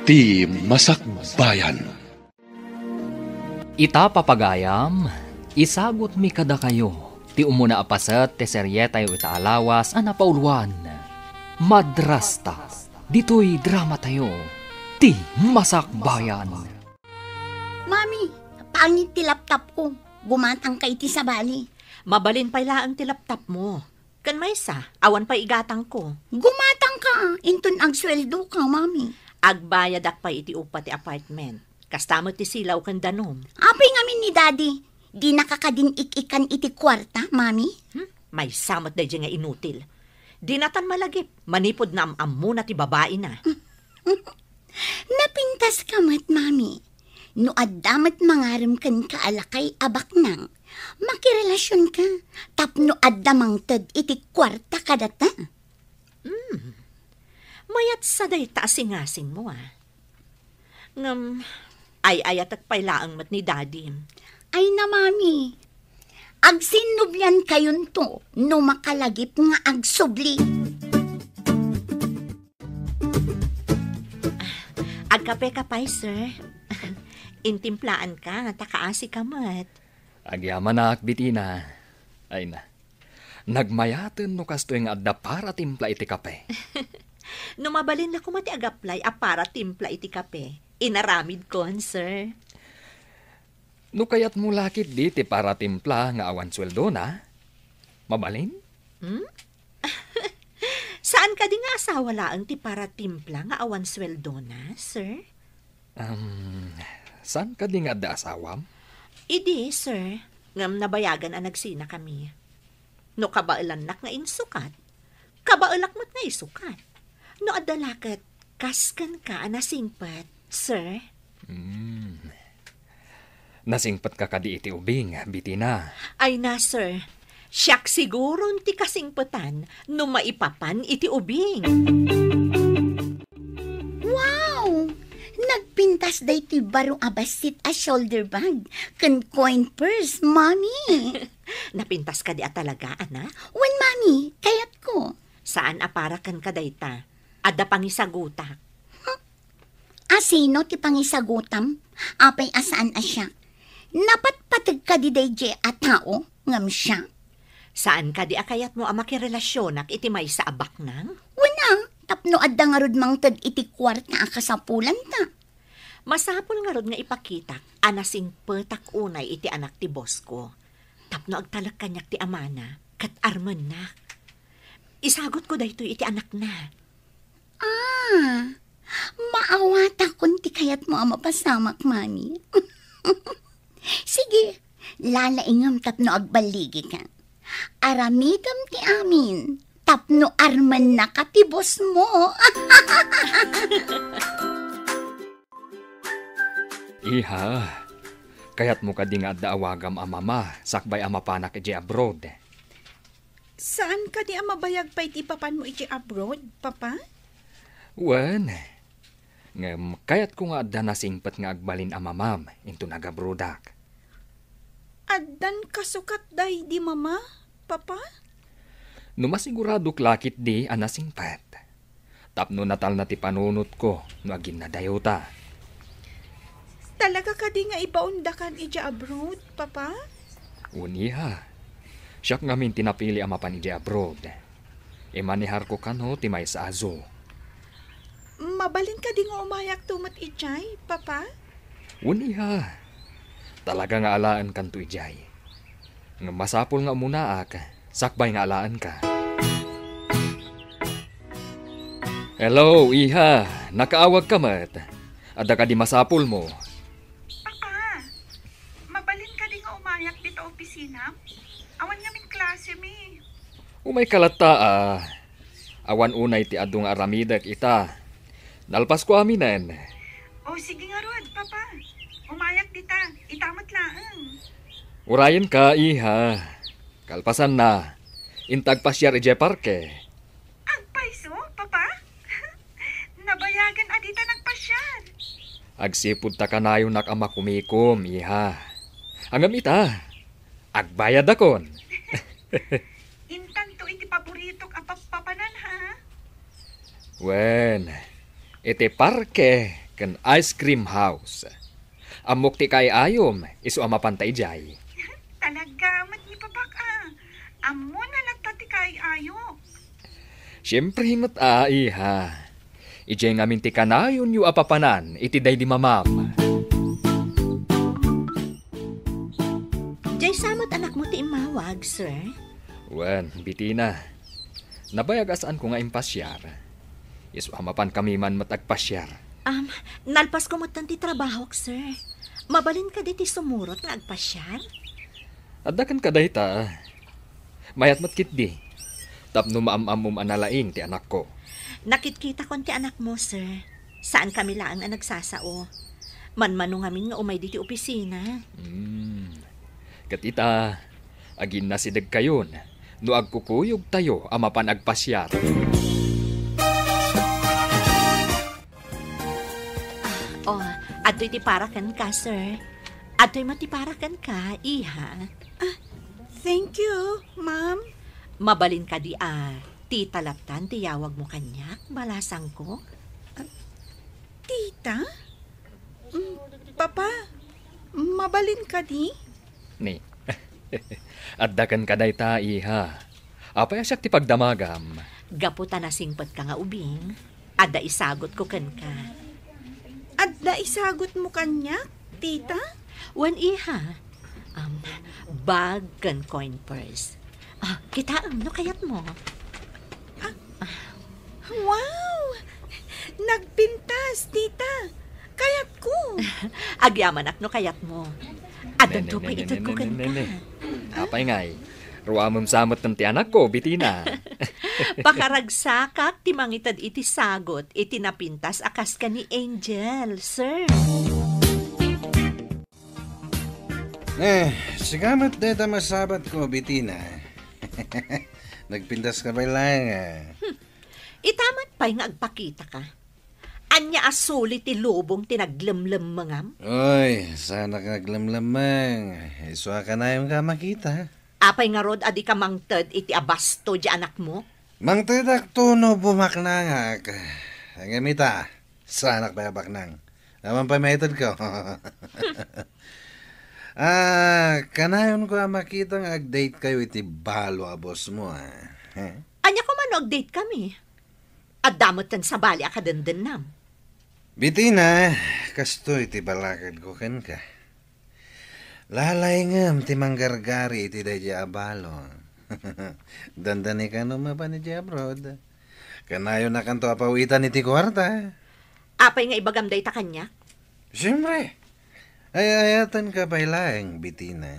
Ti Masakbayan. Ita papagayam, isagot mi kada kayo, ti umuna apasat ti serye tayo itaalawas anapauluan. Madrasta, dito'y drama tayo, ti Masakbayan. Mami, pangit ti laptop ko. Gumatang kay ti sabali. Mabalin pa ang ti laptop mo. Kan maysa, awan pa igatang ko. Gumatang ka, inton agsweldo ka, mami. Agbayad ak pa iti upa ti apartment. Kastamot ti silaw kan danom. Apay ngamin ni daddy, di nakakadin ikikan iti kwarta, mami. May samot da nga inutil. Di natan malagip, manipod na am muna ti babae na. Napintas ka mat, mami. No addamat mangaram kan kaalakay abak nang. Makirelasyon ka. Tapno addamang tad iti kwarta kadata. Mayat sa day taasingasing mo ay-ayat at pailaang mat ni daddy. Ay na, mami. Agsinubyan kayon to no makalagip nga agsubli. Agkape ka pa'y, sir. Intimplaan ka nga takaasi ka mat. Agyaman na akbitina. Ay na, nagmayaten no kasto yung adda para timpla iti kape. Numabalin na kumati agaplay para timpla iti kape. Inaramid ko, sir. No kayat mo lakit di ti para timpla nga awan sweldo na? Mabalin? Saan ka di nga asawa laang ti para timpla nga awan sweldo na, sir? Saan ka di nga adda asawam? Idi, sir. Ngam nabayagan ang nagsina kami. No kabailan nak nga insukat. Kabailak mat nga isukat. No adalakat, kaskan ka nasingpat, sir. Nasingpat ka kadi iti ubing, bitina. Ay na, sir. Siyak siguro ti kasingpatan no maipapan iti ubing. Wow! Nagpintas day ti barong abasit a shoulder bag. Kan coin purse, mami. Napintas ka di talaga, ana? Wen, mami, kayat ko. Saan aparakan ka dayta? Adda pangisagutak. Asino ti pangisagutam? Apay asaan asya? Napatpatag ka di day je a tao, ngam siya. Saan ka di akayat mo makirelasyonak iti may sa abak nang? Wala, tapno adda nga rod mang tag iti kwarta a kasapulan ta. Masapol nga rod nga ipakitak, anasing petak unay iti anak ti boss ko. Tapno agtalak kanyak ti amana, kat arman na. Isagot ko dayto iti anak na. Maawata kun ti kayat mo ang mapasamak, mami. Sige, lalaingam tapno agbaligi ka. Aramidam ti amin, tapno arman na katibos mo. Iha, kayat mo ka di nga adda awagam a mama, sakbay ama panak iti abroad. Saan ka di mabayag pa iti papan mo iti abroad, papa? Wen, ngem kayat ko nga adda nasingpat nga agbalin a mamam into nagabrodak. Addan kasukat day di mama, papa? No masigurado klakit di anasingpat. Tapno natal na ti panunot ko no agin na dayota. Talaga ka di nga ibaundakan iti abroad, papa? Uniha, siyak ngamin tinapili ang mapan iti abroad. Imanihar ko kano ti may sa azo. Mabalin ka di nga umayak tumat ijay, papa? Uniha, talaga nga alaan kanto ijay. Nga masapol nga muna ak, sakbay nga alaan ka. Hello, iha. Nakaawag ka mat. Adda ka di masapol mo. Papa, mabalin ka di nga umayak dito opisina? Awan namin klase mi. Umay kalata awan unay ti adung aramidak ita. Nalpas ko aminan. O sige nga rod, papa. Umayak dita, itamat laang. Urayan ka, iha. Kalpasan na. Intag pasyar ije parke. Agpaiso, papa? Nabayagan adita nagpasyar. Agsipud ta kanayo nak ama kumikom, iha. Angam ita. Agbayad akon. Intan to iti paborito ka papanan, ha? Wen, iti parke, kan ice cream house. Amok ti kay ayom, iso amapantay jay. Talaga, mat ni Babak Amo na nagtati kay ayo. Siyempre himot iha. Ijay ngamin ti kanayon yu apapanan, iti day di mamam. Jay samot anak mo ti imawag, sir. Wen, bitina. Nabayag asaan ko nga impasyar. Iso amapan kami man matagpasyar. Nalpas ko mo ti trabaho, sir. Mabalin ka diti sumurot nga agpasyar? Adakan ka dayta. Mayat matkit di. Tapno maamamum analaing ti anak ko. Nakitkita kon ti anak mo, sir. Saan kami laang ang nagsasao? Manmano ngamin nga umay diti opisina. Katita, agin na sidag kayon. No agkukuyog tayo amapan agpasyar. Ado'y tiparakan ka, sir. Ado'y matiparakan ka, iha. Thank you, ma'am. Mabalin ka di Tita Laptan, tiyawag mo kanyak, balasang ko. Tita? Papa, mabalin ka di? Ni, addakan ka dayta, iha. Apay asyak ti pagdamagam. Gaputa na singpot ka nga ubing, ada isagot ko kan ka. Adda isagot mo kanyak, tita? Wan iha, bag kan coin purse. Kita no kayat mo. Wow! Nagpintas, tita. Kayat ko. Agyaman ak no kayat mo. Adan to pa itod ko kan ka. Apay ngay, ruamam samot ng ti anak ko, bitina. Pakaragsakak ti mangitad iti sagot, iti napintas akas ka ni Angel, sir. Sigamat deta masabat ko, bitina. Nagpintas ka ba lang? Itamat pa'y nga agpakita ka. Anya asuli ti lubong tinaglamlam mangam? Oy, sana ka naglamlamang. Iswa ka na yung ka makita. Apay nga rod adi ka mangted iti abasto di anak mo? Mangtedak tuno bumaknangak. Ang gamita, sanak pa baknang. Naman pa metod ko. Kanayon ko makita nga ag-date kayo iti balo a boss mo. Anya ko man ag-date kami. At damot kan sa bali akadandan nam. Bitina, kasto iti balakad ko kan ka. Lalay ngam ti manggargari iti day abalo. Dandani ka numa pa ni abroad. Kanayo na kanto apawitan iti kwarta. Apay nga ibagam day ta kanya? Siyempre. Ayatan ka pa'y laeng, bitina.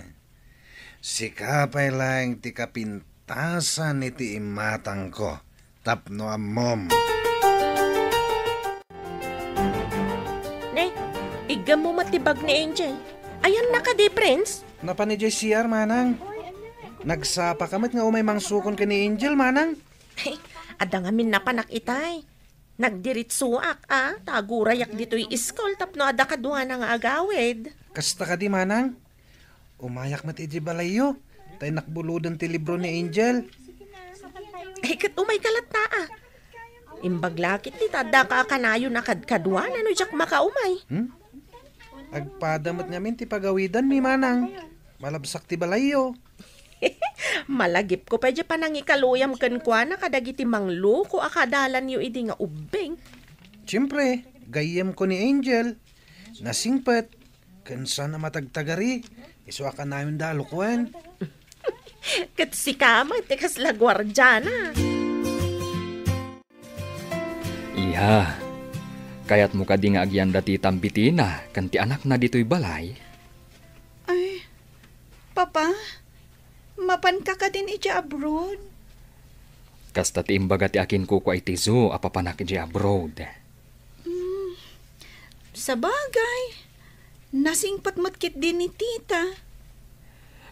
Si ka pa'y laeng ti kapintasan iti imatang ko. Tapno amom. Ne, igam mo matibag ni Angel. Ayan na ka di, Prince. Napa ni JCR, manang. Nagsapa kamit nga umay mangsukon ka ni Angel, manang. Adangamin na panak itay. Nagdiritsuak, tagurayak dito'y iskol tapno ada kadwa na nga agawid. Kasta ka di, manang. Umayak mat iti balayo. Tay nakbuludan ti libro ni Angel. Kat umay kalat na Imbaglakit ni tada ka kanayo na kadkadwa na no jak makaumay. Agpadamat ngamin ti pagawidan mi, manang. Malabsak ti balayo. Malagip ko pa dya panang ikaluyam kan kwa na kadagiti manglo ko akadalan yu idi nga ubing. Siyempre, gayem ko ni Angel. Nasingpet. Kansa na matagtagari. Iswa ka namin dalukwan. Kat si kama, tikas la gwardyana. Iha, kayat mo ka di nga agyan dati tambitina, kanti anak na dito'y balay. Ay, Papa, mapan ka din iti abroad. Kasta ti imbaga ti akin ko iti zoo apapanak iti abroad. Sa bagay, nasingpat matkit din ni tita.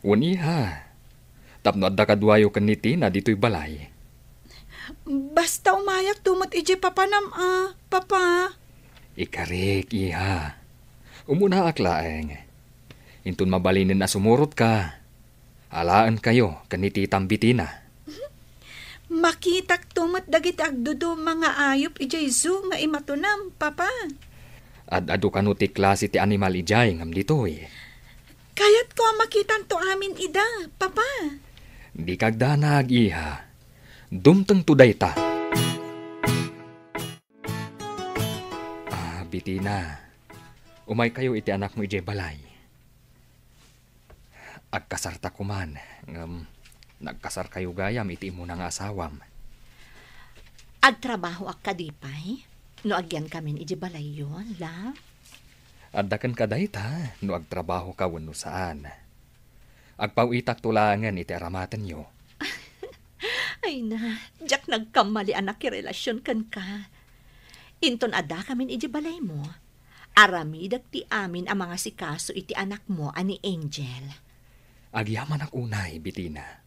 Iha, tapno adda kadwayo kan ni Tina dito'y balay. Basta umayak tumot iti papanam, Papa. Ikarik, iha. Umuna aklaeng. Intun mabalinin na sumurot ka. Alaan kayo kan ni Titang Bitina. Makitak tumot dagiti agdudo mga ayop iti zoo nga imatunam, Papa. At adu ka no ti klase ti animal ijay ngam ditoy. Kayat ko ang makitan to amin ida, papa. Di kagdanag iha. Dumteng tuday ta. Bitina. Umay kayo iti anak mo ijay balay. Agkasarta ko man. Nagkasar kayo gayam iti mo nga asawam. Agtrabaho ak kadipay? No agyan kami iji balay yun, love? Addakan ka dayta, no agtrabaho ka wano saan. Agpawitak tulangan iti aramatan yo. Ay na, jak nagkamali anak relasyon kan ka. Inton ada kami iji balay mo. Aramidag ti amin ang mga sikaso iti anak mo ani Angel. Agyaman ak unay, Bitina.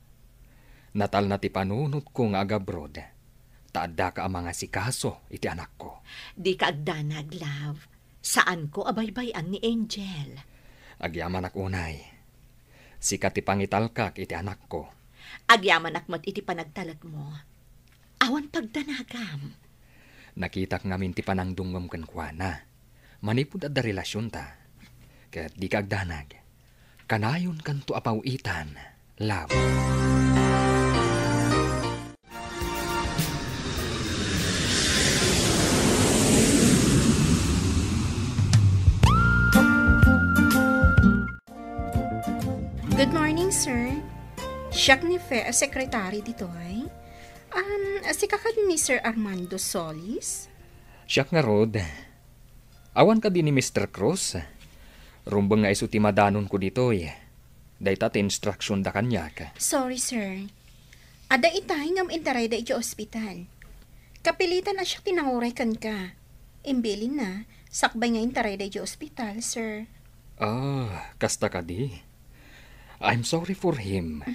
Natal na ti panunot ko nga agabrod. Taada ka ang mga sikaso iti anak ko. Di ka agdanag, love. Saan ko abaybayan ni Angel? Agyaman ak unay. Sikat ti pangitalkak iti anak ko. Agyaman akmat iti panagtalag mo. Awan pagdanagam. Nakitak ngamin ti panangdungom kenkwana. Manipud at da relasyon ta. Ket di ka agdanag. Kanayon kanto apawitan, love. Good morning, sir. Siya ni Fe, secretary dito ay. Si kakad ni Sir Armando Solis. Siya nga rod. Awan ka din ni Mr. Cruz. Rumbang nga iso ti madanon ko dito eh. Dayta ti instruction da kanya ka. Sorry, sir. Ada itay ngam intaray da iti ospital. Kapilitan na siya tinanguray kan ka. Imbilin na, sakbay nga intaray da iti ospital, sir. Kasta ka di. I'm sorry for him.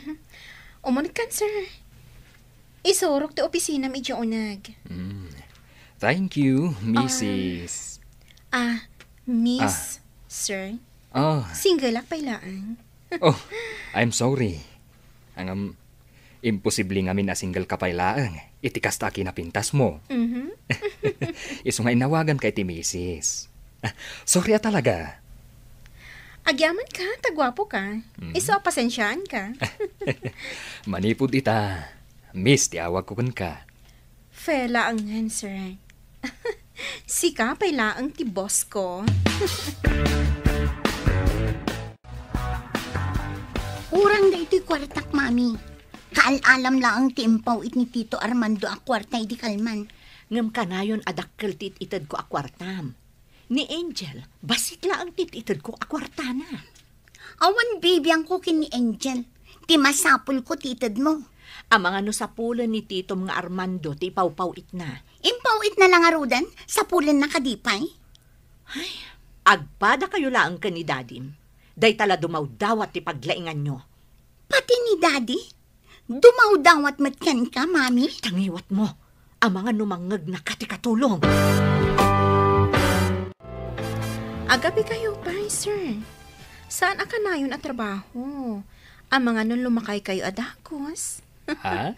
Umunod kan, sir. Isurok ti opisina medyo unag. Thank you, Mrs. Miss, sir. Single ak pailaan. I'm sorry. Ang imposible ngamin na single ka pailaan. Itikas ta kinapintas mo. Iso nga inawagan kay ti Mrs. Sorry talaga. Agyaman ka, tagwapo ka. Iso, pasensyaan ka. Manipod ita. Miss, tiawag ko ka. Fela ang ngan, sir. Sika, paila ang ti boss ko. Urang da ito'y kwartak, mami. Kaalalam lang ang tiimpaw it ni Tito Armando a kwarta di kalman. Ngam kanayon adakkel tit itad ko akwartam. Ni Angel, basit la ang tititid ko akwartana. Awan bibiyang ko kin ni Angel. Ti masapul ko titid mo. Ang mga no sapulan ni Tito mga Armando, ti pawpawit na. Impawit na lang arudan, sapulan na kadipay. Ay, agpada kayo laang ka ni Dadim. Day tala dumawdawat ti paglaingan nyo. Pati ni Daddy? Dumawdawat matkan ka, mami? Tangiwat mo, ang mga numangag na katikatulong. Agabi kayo pa, sir. Saan aka na yun at trabaho? Ang mga nun lumakay kayo adakos? Ha?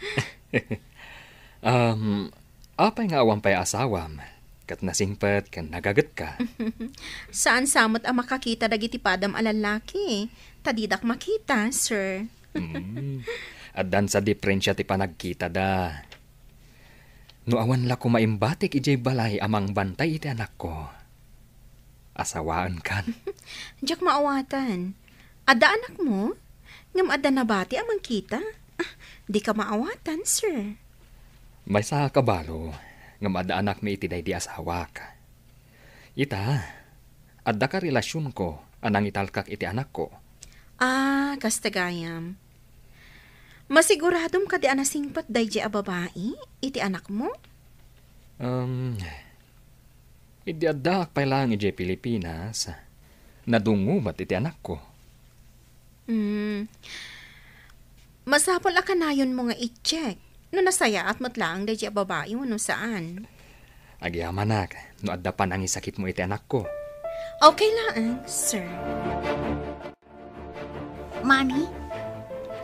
Apay nga awang pay asawam. Kat nasingpet kan nagagat ka. Saan samot ang makakita dagiti padam alalaki? Tadidak makita, sir. At dan sa diferensya ti panagkita da. No awan la ko maimbatik ijay balay amang bantay iti anak ko. Asawaan kan. Diyak maawatan. Ada anak mo? Ngam ada nabati amang kita? Di ka maawatan, sir. May sa kabalo. Ngam ada anak mi iti day di asawa ka. Ita, ada ka relasyon ko anang italkak iti anak ko. Kastagayam. Masiguradom ka di anasingpat day di a babae? Iti anak mo? Idi adak pa lang iti Pilipinas. Nadungumat iti anak ko. Masapol akanayon mo nga i-check. No nasaya at matlaang day di a babae mo no saan. Agyamanak, no adda pa nang isakit mo iti anak ko. Okay lang, sir. Mami,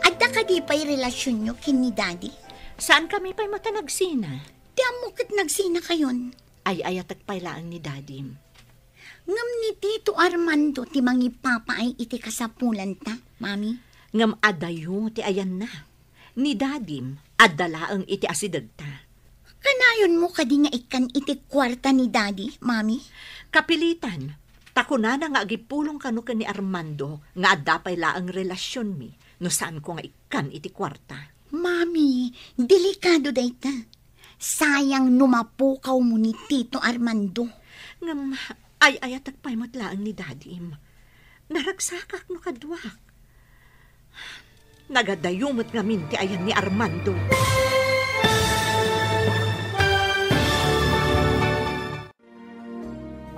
adda ka di pa'y relasyon nyo kin ni Daddy? Saan kami pa'y matanagsina? Di amukit nagsina kayon. Ay ayatak pailaan ni Dadim. Ngam ni Tito Armando ti mangipapa ay iti kasapulan ta, mami. Ngam adayo ti ayan na. Ni dadim, adalaang iti asidag ta. Kanayon mo kadi nga ikan iti kwarta ni daddy, mami? Kapilitan, takuna na nga agipulong kano ka ni Armando nga adapay laang relasyon mi no saan ko nga ikan iti kwarta. Mami, delikado dayta. Sayang numapukaw mo ni Tito Armando. Ngam ay atagpay matlaang ni dadim. Naragsakak no kadwak. Nagadayumot ngamin ti ayan ni Armando.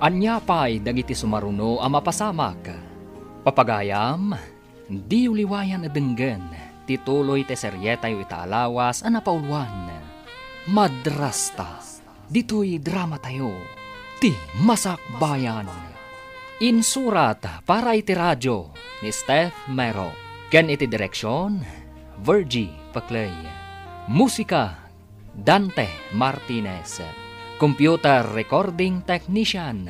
Anya pa'y dagiti sumaruno a mapasamak. Papagayam, di uliwayan adenggen, tituloy te seryetayo itaalawas a napauluan. Madrasta, dito'y drama tayo, ti Masakbayan. Insurat para iti radyo ni Steph Mero. Ken iti direksyon, Virgie Paclay. Musika, Dante Martinez. Computer Recording Technician,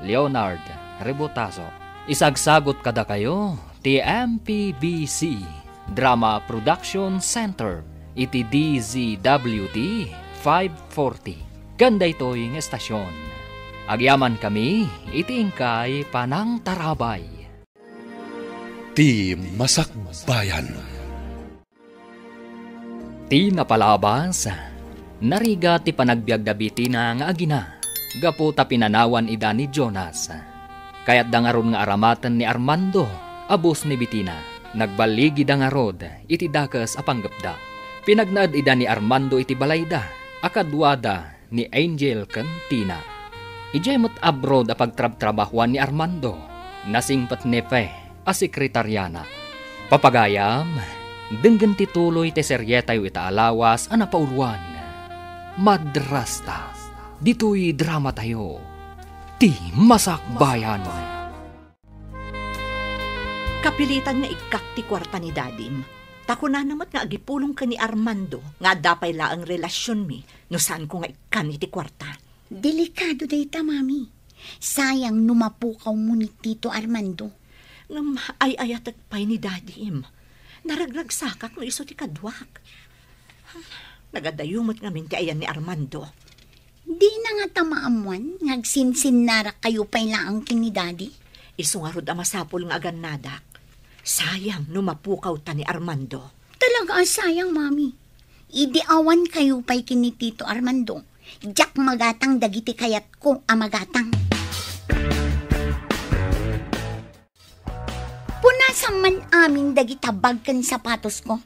Leonard Rebotazo. Isagsagot kada kayo, ti MPBC Drama Production Center, iti DZWT 540. Ganda ito'y estasyon. Agyaman kami, iti ingkay Panang Tarabay. Ti Masakbayan. Ti napalabas, nariga ti panagbiagdabiti na nga agina, gapu ta pinanawan ida ni Jonas. Kaya't dangaron nga aramatan ni Armando, abos ni Bitina, nagbaligi dangarod, iti dakas apanggapda. Pinagnaad ida ni Armando iti balayda, akadwada ni Angel Cantina. Ijemot abroad a pagtrab-trabahuan ni Armando, nasingpat nepe a sekretaryana. Papagayam, denggan tituloy te seryetayo itaalawas a napauluan. Madrasta, dito'y drama tayo, ti Masakbayan. Kapilitan nga ikak ti kwarta ni dadim. Takuna namat nga agipulong ka ni Armando nga dapay laang relasyon mi no saan ko nga ikan iti kwarta. Delikado dayta, mami. Sayang numapukaw mo ni Tito Armando. Ngam ay atagpay ni dadim. Naragragsakak no iso ti kadwak. Nagadayumot ngamin ti ayan ni Armando. Di na nga tamaamuan, ngagsinsin narak kayo pa'y laang kini daddy. Iso nga rod amasapol nga aganadak. Sayang numapukaw ta ni Armando. Talaga sayang, mami. Idiawan kayo pa'y kini Tito Armando. Diyak magatang dagiti kayat ko amagatang. Punasan man aming dagitabag kan sapatos ko.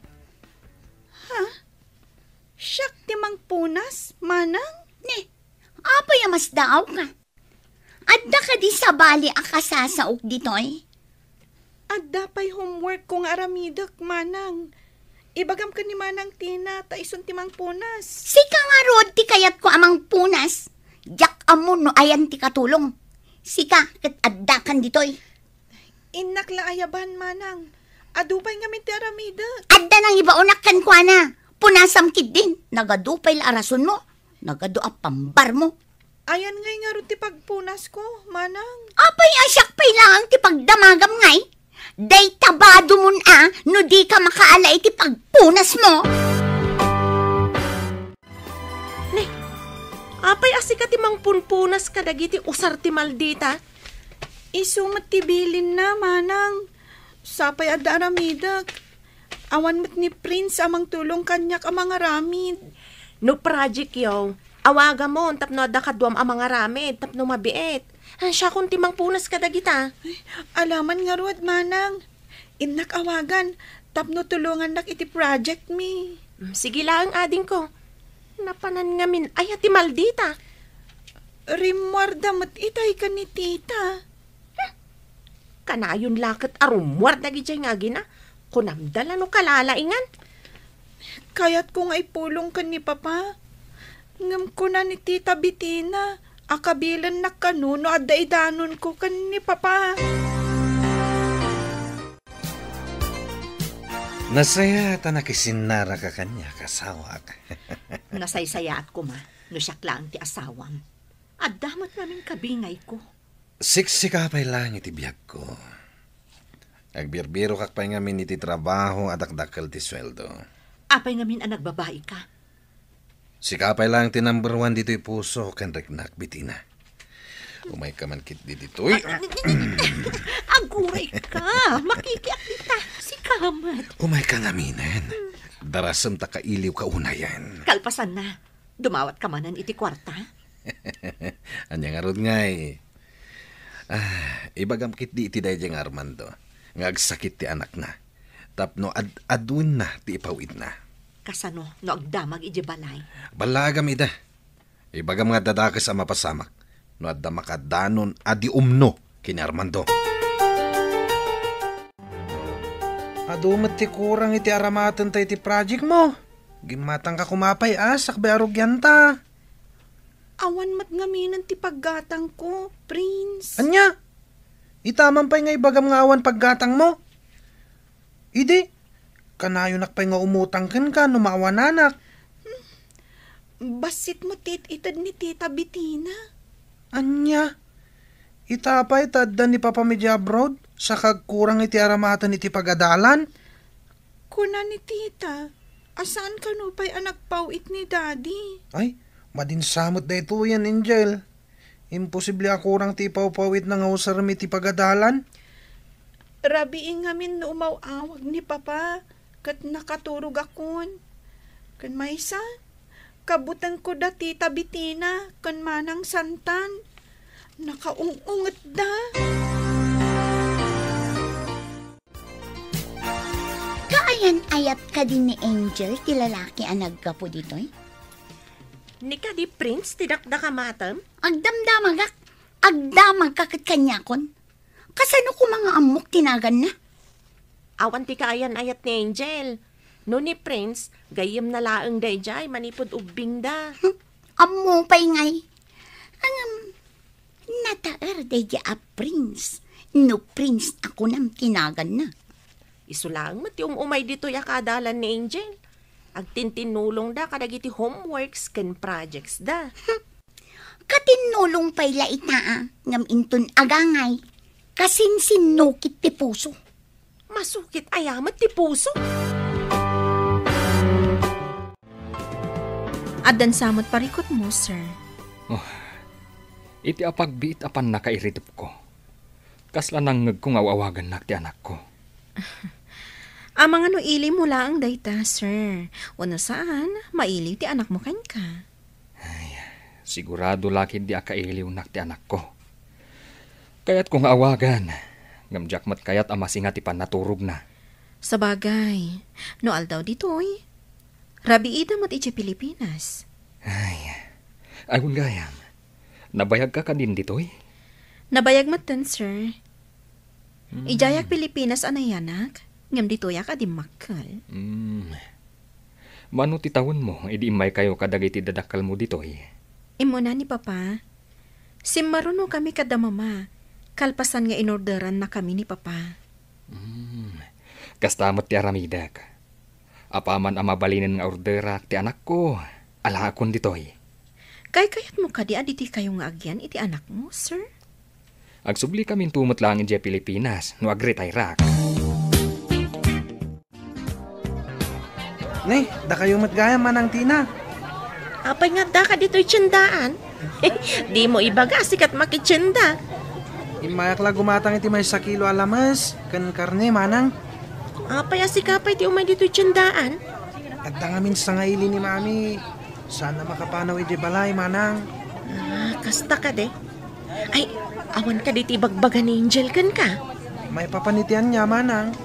Siyak ti mang punas, manang. Ne, apay mas daaw ka. Adda ka di sa bali akasasaok ditoy. Adda pa'y homework kong aramidak, manang. Ibagam ka ni manang Tina, taison ti mang punas. Sika nga rod ti kayat ko amang punas. Jak amon no ayan ti katulong. Sika, kat adda kan ditoy. Inak la ayaban, manang. Adupay nga min ti aramidak. Adda nang ibaunak kan kwa na. Punasam kid din. Nagadupay la arason mo. Nagadu a pambar mo. Ayan ngay nga ro ti pagpunas ko, manang. Apay asyak pay lang ti pagdamagam ngay. Day tabado mo no di ka makaala iti pagpunas mo. Ne, apay asika ti mang punpunas kadagiti usar ti maldita. Isumat ti bilin na, manang. Sapay adda aramidak. Awan mat ni Prince amang tulong kanyak amang aramid. No project yaw, awaga mo, tapno adda kadwam amang aramid, tapno mabiet. Siya kung timang punas kadagita. Alaman nga ruwad, manang. Inak awagan, tapno tulungan nak iti project mi. Sige lang, ading ko. Napanan nga min, ay ati maldita. Rimwarda mat itay ka ni tita. Kanayon lakat arumwar dagiti nga gina. Kunamdala no kalalaingan. Kaya't kung ay pulong ka ni Papa, ngam ko na ni Tita Bitina, akabilan na kanuno at daidanon ko kan ni Papa. Nasaya ta nakisinara ka kanya kasawak. Nasaysayaat ko ma, no siyak lang ti asawam. At damat namin kabingay ko. Siksikapay lang iti biyag ko. Agbirbiro kak pa'y ngamin iti trabaho at akdakal ti sweldo. Apay ngamin ang nagbabae ka. Sikapay lang ti number 1 dito'y puso kan reknak bitina. Umay ka man kit dito'y. Aguray ka. Makikiak kita. Si Kamat. Umay ka ngaminan. Darasam ta kailiw ka unayan. Kalpasan na. Dumawat ka manan iti kwarta. Anya nga rod nga eh. Ibagam kit di iti dayjeng Armando. Ngagsakit ti anak na. Tapno adun na ti ipawid na. Kasano no agdamag iti balay. Balagam ida. Ibagam nga dadakas ang mapasamak. No adda makadanon adi umno kini Armando. Adumat ti kurang iti aramatan ta iti project mo. Gimatang ka kumapay sakbe arugyan ta. Awan mat ngaminan ti paggatang ko, Prince. Anya? Itaman pa'y nga ibagam nga awan paggatang mo. Idi, kanayon nakpay nga umutang ka no maawananak. Basit mo itad ni Tita Bettina. Anya? Itapay tadda ni Papa Medya abroad sa kagkurang iti aramatan iti pagadalan. Kuna ni Tita, asaan ka no pa'y anak pauit ni Daddy? Ay, madinsamot da ito yan, Angel. Imposible akurang ti pawpawit na nga usarami ti pagadalan. Rabiing ngamin no umawawag ni Papa, kat nakaturog akon. Kan maysa, kabutan ko da Tita Bettina, kan manang santan. Nakaungungat da. Kaayan ayat ka din ni Angel, ti lalaki ang nagkapo dito'y. Nika di Prince, tidakda ka matam? Agdamdamagak, agdamag kakat kanyakon. Kasano ko mga amok tinagan na? Awan ti kaayan ayat ni Angel. No ni Prince, gayem na laeng dayjay, manipod ubing da. Amo pa'y ngay. Nataer dayja a Prince. No Prince ako nam tinagan na. Isulang mati umay dito yakadalan ni Angel. Agtintinulong da kadagiti homeworks ken projects da. Katinulong pa'y laita ngam inton agangay. Kasinsinukit ti puso. Masukit ayamat ti puso. Adan samot parikot mo, sir. Iti apagbiit apan nakairitip ko. Kasla nangag kong awawagan na ti anak ko. Amang ano ili mo lang dayta, sir. Wano saan, mailiw ti anak mo kan ka. Sigurado lakin di akailiw nak ti anak ko. Kaya't kung awagan, ngamjakmat kayat amasinga ti panaturog na. Sabagay, no aldaw ditoy. Rabi ida mat iti Pilipinas. Ayun gayam, nabayag ka din ditoy? Nabayag matan, sir. Ijayak Pilipinas anayanak, ngam ditoy ka di makal. Mano ti tawon mo, idi imay kayo kadagiti dadakal mo ditoy? Imo na ni Papa. Simmaruno kami kada mama. Kalpasan nga inorderan na kami ni Papa. Kastamot ti aramidak. Apaman ang mabalinin nga ordera ti anak ko. Alakon ditoy. Kayat mo kadi aditi kayo nga agyan iti anak mo, sir? Agsubli kami tumot lang in Pilipinas, no agretay rak. Nay, da kayo matgaya manang Tina. Apay nga da ka dito'y tiyandaan. Di mo ibaga sikat makitsenda. Imayak la gumatang iti may 1 kilo alamas, kan karne manang. Apay asikapay ti umay dito'y tiyandaan. Agda nga minsan nga ili ni mami. Sana makapanaw iti balay manang. Kasta ka de. Ay, awan ka diti bagbagan ni Angel kan ka. May papanitian niya manang.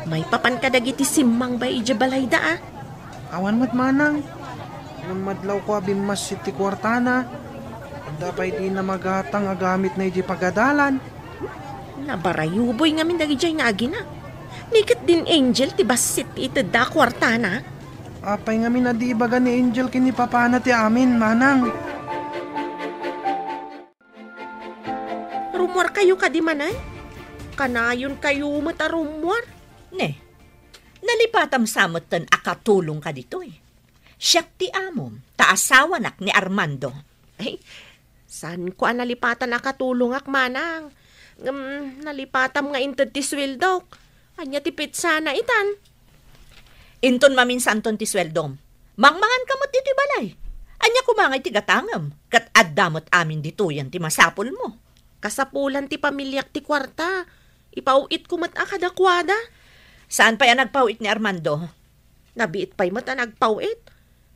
May papan ka dagiti simmang ba iti balay da ah. Awan mat manang. Nung madlaw ko abimas iti kwartana. Dapay di na magatang agamit na iti pagadalan. Nabarayuboy nga min dagiti nga agina. Nikit din Angel ti basit iti da kwartana. Apay nga minadibaga ni Angel kini papana ti amin manang. Rumor kayo ka di manay? Kanayon kayo mata rumor? Ne, nalipatam samot tan akatulong ka dito eh. Siyak ti amom, taasawa nak ni Armando. Ay, San ko nalipatan na katulong ak manang? Nalipatam nga inted ti sweldok. Anya ti pizza na itan. Inton maminsan ton ti sweldom. Mangmangan kamot dito balay. Anya kumangay ti gatangam. Kat addamot amin dito yan ti masapol mo. Kasapulan ti pamilyak ti kwarta. Ipauit ko mat akadakwada. Saan pa yan nagpauit ni Armando? Nabiit pa'y mat nagpauit.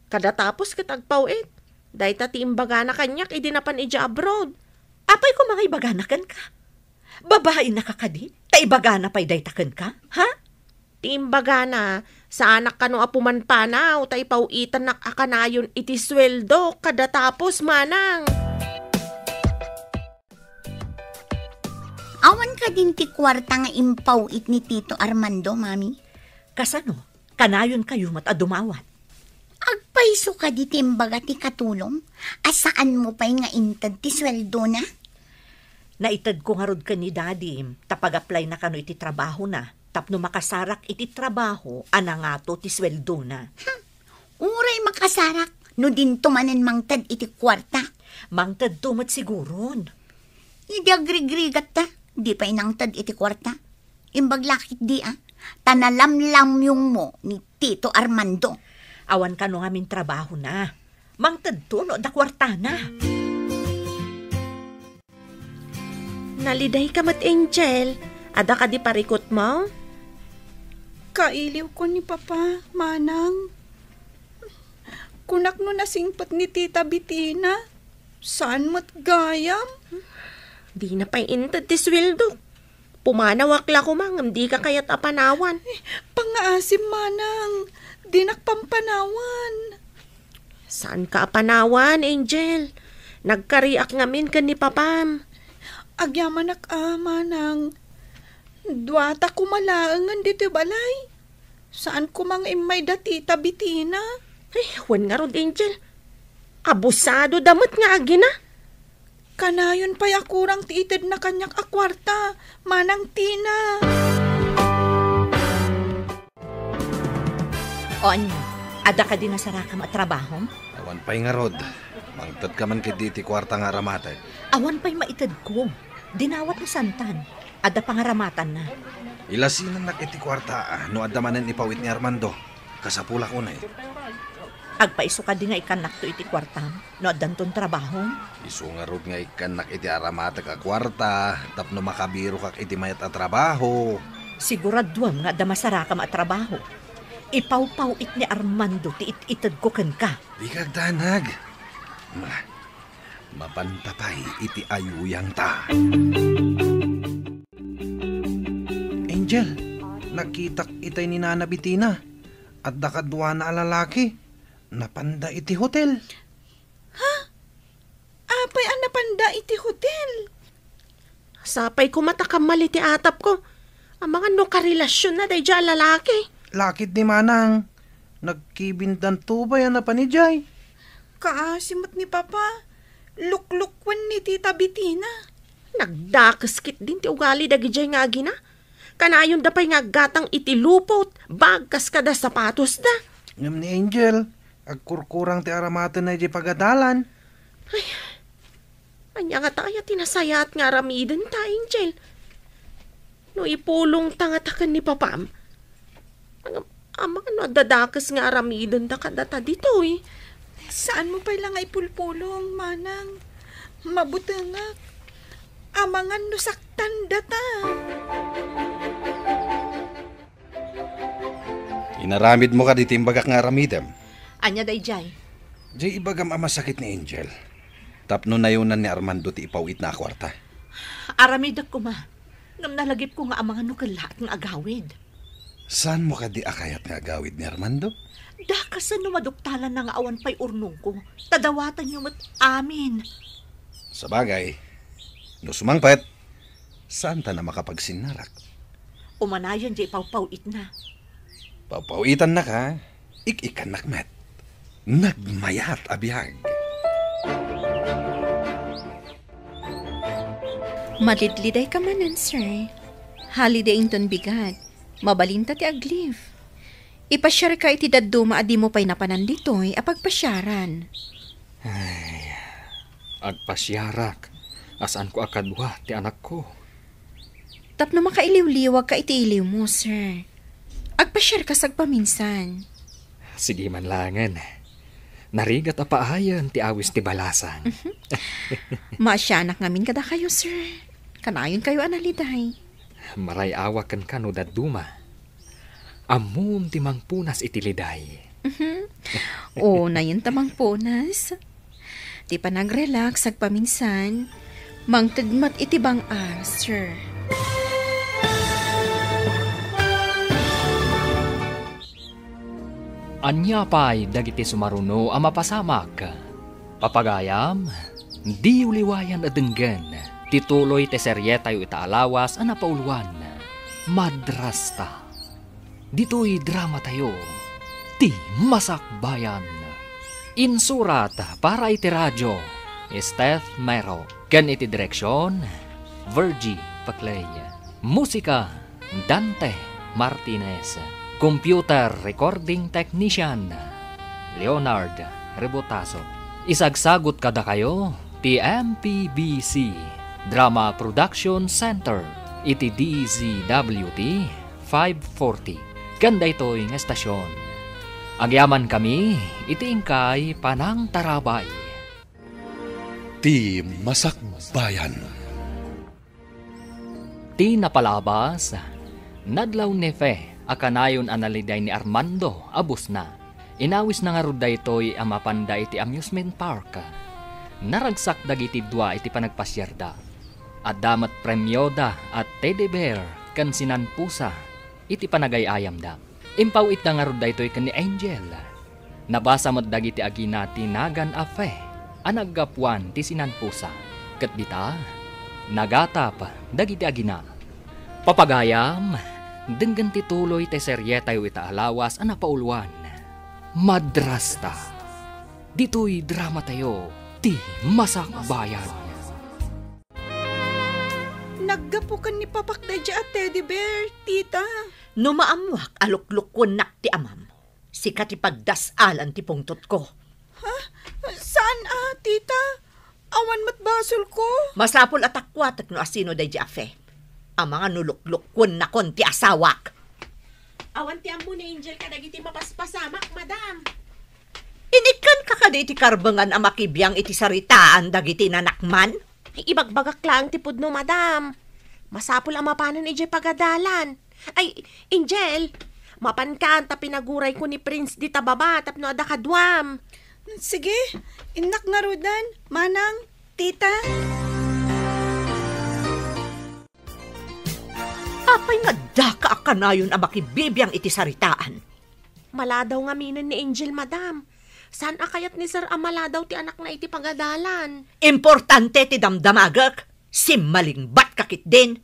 Kadatapos kat agpauit. Dahi ta ti imbaga na kanyak idinapan ija abroad. Apay kumangay baganakan ka. Babae na kakadi. Ta ibaga na pa'y daytakan ka? Ha? Ti imbaga na sa anak ka no apuman panaw. Ta ipauitan nak akanayon iti sweldo. Kadatapos manang. Awan ka din ti kwarta nga impawit ni Tito Armando, Mami. Kasano? Kanayon kayo mat adumawat. Agpaiso ka di timbaga ti katulong? Asaan mo pa'y nga intad ti sweldo na? Naitad ko nga rod ka ni Daddy. Tapag-apply na kano iti trabaho na. Tapno makasarak iti trabaho, anangato ti sweldo na. Uray makasarak, no din tumanen mangtad iti kwarta. Mangtad tumat siguron. Hindi agrigrigat ta. Di pa inangtad iti kwarta. Imbaglakit di tanalamlamyong mo ni Tito Armando. Awan ka no ngamin trabaho na. Mangtad to no da kwarta na. Naliday ka mat, Angel. Ada ka di parikot mo? Kailiw ko ni Papa, manang. Kunak no nasingpat ni Tita Bitina. Saan mat gayam? Di na pa'y intad ti sweldo. Pumanawakla ko mang, di ka kayat apanawan. Pangaasim, manang. Di nakpampanawan. Saan ka apanawan, Angel? Nagkariak ngamin ka ni Papam. Agyaman manang. Duwata kumalaangan dito balay. Saan ko mang imay da Tita Bitina? Ay, wan nga rod, Angel. Abusado damot nga agina. Kanayon pa'y akurang tiitid na kanyak akwarta, manang Tina. O anya, ada ka din na sarakam at trabaho? Awan pa'y nga rod. Mangtad ka man kiti ti kwarta nga ramatay. Awan pa'y maitad ko. Dinawat ni Santan. Ada pangaramatan na. Ilasinan na kiti kwarta no adamanan ipawit ni Armando. Kasapula ko na Agpaiso ka din nga ikanak to iti kwartam. No adanton trabaho. Isu nga rod nga ikanak iti aramatag a kwarta. Tapno makabiro kak iti mayat a trabaho. Siguraduam nga da masarakam at trabaho. Ipaw-pawit ni Armando ti itad ko kan ka. Di kagdanag. Mapantapay iti ayuyang ta. Angel, nakitak itay ni Nana Bitina. At dakadwa na lalaki. Napanda iti hotel. Ha? Apay ang napanda iti hotel? Sapay ko matakam iti atap ko. Ang mga no karelasyon na day dyan lalaki. Lakit ni Manang. Nagkibintan to ba yan na panijay? Kaasimot ni Papa. Luklukwan ni Tita Bitina. Nagdakaskit din ti ugali dagi dyan nga gina. Kanayon da pa'y nga gatang iti lupot. Bagkas kada sapatos da. Ngam ni Angel. Agkurkurang ti aramatan na di pagadalan. Ay, anya nga tayo tinasayat nga ramidan ta, Angel. No ipulong tangatakan ni Papam. Ang mga no dadakas nga ramidan ta kadata dito eh. Saan mo pa lang ay pulpulong, manang? Mabutangak. Amangan no saktan data. Inaramid mo ka di timbagak nga ramidam. Anya day jay. Jay ibagam masakit ni Angel. Tapno na yunan ni Armando ti ipawit na kwarta. Aramidak ko ma. Ngam nalagip ko nga ang mga nukalat ng agawid. Saan mo ka di akayat nga agawid ni Armando? Dakasan no maduktalan na nga awan pa'y urnong ko. Tadawatan nyo mat amin. Sa bagay, no sumangpet, saan ta na makapagsinarak? Umanayan jay pawpawit na. Papawitan na ka, ik-ikan nakmet. Nagmayat abiyag. Madidliday ka manan, sir. Holiday inton bigat. Mabalinta ti aglive. Ipasyar ka iti daduma adi mo pa'y napanan dito'y apagpasyaran. Ay, Agpasyarak. Asaan ko akadwa ti anak ko. Tapno makailiw-liwag ka iti iliw mo, sir. Agpa-share ka sagpaminsan. Sige man langan. Narigat apaayan ti awis ti balasang. Maasyanak ngamin kada kayo, sir. Kanayon kayo analiday. Maray awakan ka no daduma. Amum ti mangpunas iti liday. O, nayon tamang punas. Ti pa nag-relax sagpaminsan. Mangtagmat iti bang sir. Anya pa'y dagiti sumaruno ang mapasamak. Papagayam, di uliwayan adenggan. Tituloy te serye tayo itaalawas ang napauluan. Madrasta. Dito'y drama tayo. Ti Masakbayan. Insurat para iti radyo. Steph Mero. Kan iti direksyon. Virgie Paclay. Musika Dante Martinez. Computer Recording Technician Leonard Rebotaso. Isagsagot kada kayo ti MPBC Drama Production Center iti DZWT 540. Ganda ito'y nga estasyon. Agyaman kami iti ingkay Panang Tarabay. Ti Masakbayan. Ti napalabas nadlaw nefe akanayon analiday ni Armando abus na. Inawis na nga ruday to'y amapanda iti amusement park. Naragsak dagiti dua iti panagpasyerda. At damat premyoda at teddy bear kan sinanpusa iti panagayayam da. Impawit na nga ruday to'y kan ni Angel. Nabasa mo't dagiti agina tinagan afe anaggapuan ti sinanpusa. Kat dita nagatap dagiti agina. Papagayam denggan tituloy te serye tayo itaalawas ang napauluan. Madrasta. Dito'y drama tayo, ti Masakbayan. Naggapukan ni Papakdadya at Teddy Bear, tita. No maamwak aluklukon nak ti amam. Sikat ipagdasalan ti pungtot ko. Ha? Saan tita? Awan matbasol ko. Masapol at akwatak no asino day afe. Ang mga nuluklukon na kon ti asawak. Awan ti ammo ni Angel kadagiti mapaspasamak, madam. Inikan ka kada iti karbangan ang makibiyang iti saritaan dagiti nanakman? Ay, ibagbagak lang ti pudno, madam. Masapol ang mapanan iti pagadalan. Ay, Angel, mapan ka pinaguray ko ni Prince di tababa tapno ada kadwam. Sige, inak nga rudan, manang, tita. Apay nga daka akanayon ang makibibiyang iti saritaan. Maladaw nga minan ni Angel, madam. Saan akayat ni Sir Amaladaw ti anak na iti pagadalan? Importante ti damdamagak. Simmalingbat kakit din.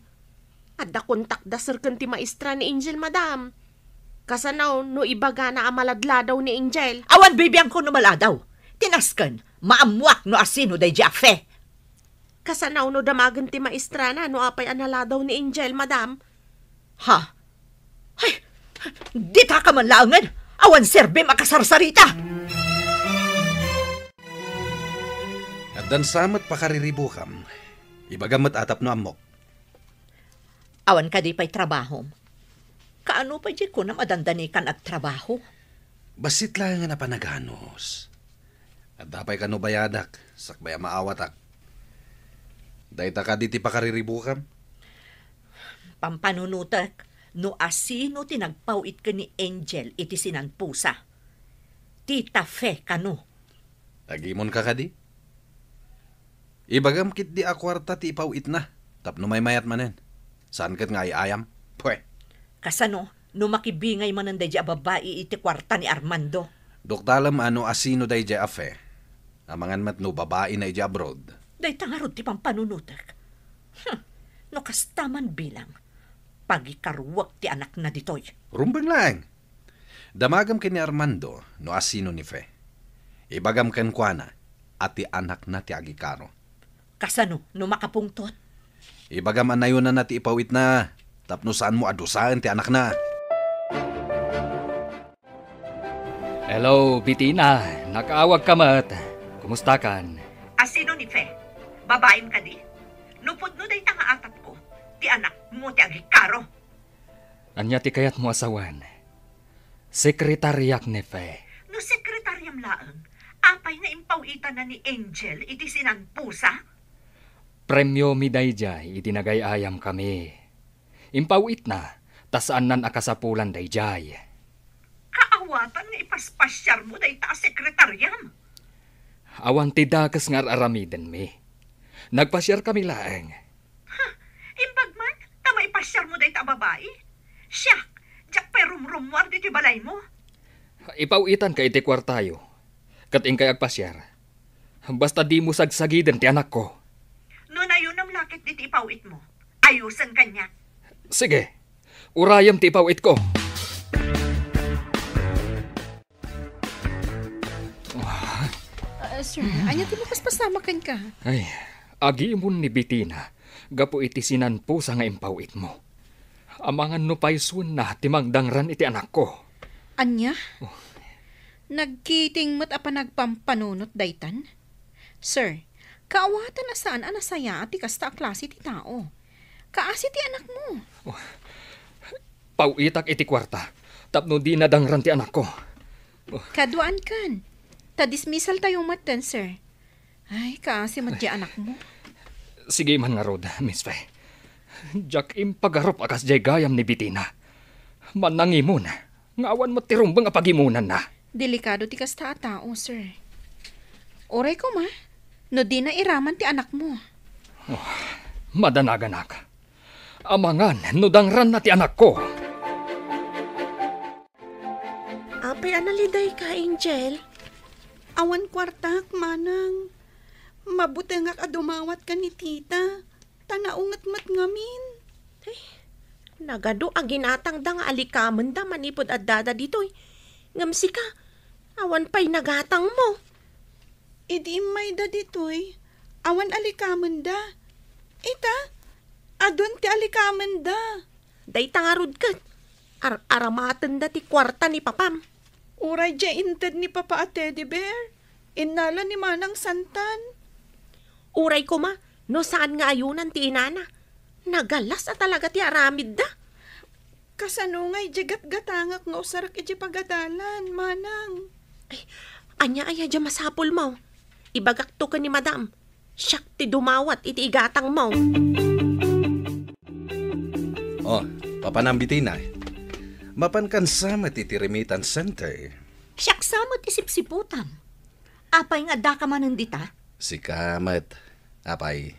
Adda kontak da Sir kan ti maestra ni Angel, madam. Kasanaw no ibaga na amaladladaw ni Angel. Awan bibiyang ko numaladaw. Tinaskan, maamwak no asino day jafe. Kasanaw no damagan ti maestra na no apay analadaw ni Angel, madam. Ha? Ay, di ta ka man laangan. Awan serbe makasarsarita. At dan samat pakariribukam. Ibagamat atap no amok. Awan ka di pa'y trabaho. Kaano pa di ko na madandanikan at trabaho? Basit lang nga na panaganos. At dapay ka no bayadak. Sakbaya maawatak. Dahita ka di ti pakariribukam. Pampanunutak, no asino tinagpawit ka ni Angel iti sinanpusa. Tita Fe kano. Tagimon ka di? Ibagam kit di akwarta ti ipawit na. Tapno may mayat manen. Saan kat nga ayam? Pwe. Kasano, no makibingay manan day babae iti kwarta ni Armando. Doktalam ano asino day afe. Amangan mat no babae na iti abroad. Day tangarod ti pampanunutak. No kastaman bilang. Pagikaruwag ti anak na ditoy. Rumbang lang. Damagam ken ni Armando no asino ni Fe. Ibagam ken kuana at ti anak na ti agikaro. Kasano no makapungtot? Ibagam anayon na ti ipawit na. Tapno saan mo adusaan ti anak na. Hello, Bitina. Nakaawag ka mat. Kumusta kan? Asino ni Fe? Babaim ka di. Nupod no day tanga atap ko. Ti anak mo ti agikaro. Anya ti kayat mo asawan. Sekretaryak ni Fe. No sekretaryam laeng, apay nga impawitan na ni Angel iti sinanpusa? Premyo mi dayjay iti nagayayam kami. Impawit na, tasaan nan akasapulan dayjay. Kaawatan nga ipaspasyar mo day ta sekretaryam. Awan ti dakas nga aramiden mi. Nagpasyar kami laeng. Imbag man, tama ipasyar mo day ta babae. Siyak, jak perum-rumwar di ti balay mo. Ipawitan ka iti kwartayo. Kating kay agpasyar. Basta di mo sagsagiden ti anak ko. No na yun ang lakit di ti ipawit mo. Ayusan kanya. Sige, urayam ti ipawit ko. Sir, anya ti makaspasamakan ka? Ay, agi mo ni Bitina. Gapo iti sinanpo sa nga impawit mo. Amangan no paysun na timangdangran iti anak ko. Anya? Nagkiting mo't apa nagpampanunot daytan? Sir, kaawatan na saan anasaya at ikasta klase ti tao. Kaasi ti anak mo. Pawitak iti kwarta. Tapno di nadangran ti anak ko. Kaduan kan. Ta-dismissal tayong matan, sir. Ay, kaasi madya anak mo. Sige man nga rod, Miss Fe. Jack impagarop akas jay gayam ni Bitina. Manangimon. Ngawan mo tirumbang apagimunan na. Delikado ti kasta tao, sir. Oray ko ma. No di na iraman ti anak mo. Madanagan. Amangan, nudangran na ti anak ko. Apay analiday ka, Angel. Awan kwartak, manang. Mabuti nga kadumawat ka ni tita. Tanaungat mat ngamin. Nagado ang ginatang da nga alikaman da manipod at dada ditoy. Ngamsi ka, awan pa'y nagatang mo. Idi may da ditoy. Awan alikaman da. Ita, adun ti alikaman da. Day tangarod ka. Aramatan da ti kwarta ni papam. Uray dya inted ni Papa at Teddy Bear. Inala ni Manang Santan. Uray ko ma, no saan nga ayunan ti inana. Nagalas at talaga ti aramid da. Kasanungay dya gat-gatangak nga usarak iti pagadalan, Manang. Ay, anya aya dya masapul mo. Ibagak to ka ni madam. Siyak ti dumawat iti igatang mo. Oh, papanambitin na. Mapankan sa matitirimitan center. Siyak samot isip-siputan. Apay nga da ka manundita? Si Kamat, apay,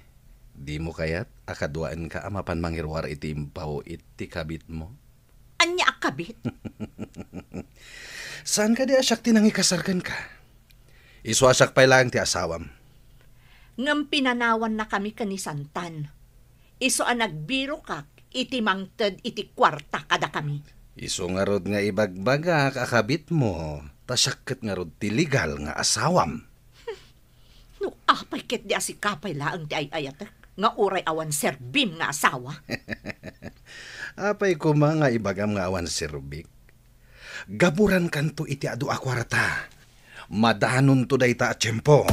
di mo kaya't akaduaan ka amapan mangirwar iti impaw iti kabit mo? Anya akabit? Saan ka di asyak tinangikasarkan ka? Iswasak pa lang ti asawam. Ngam pinanawan na kami kanisantan. Iso ang nagbiro kak, iti mangted iti kwarta kada kami. Iso nga rod nga ibagbaga kakabit mo, tasyaket nga rod ti legal nga asawam. No, apay ket di asikapay laang ti ay-ayat, nga uray awan serbim nga asawa. Apay ko nga ibagam nga awan serbik. Gaburan kanto iti adu akwarta. Madanon to day ta atsyempo.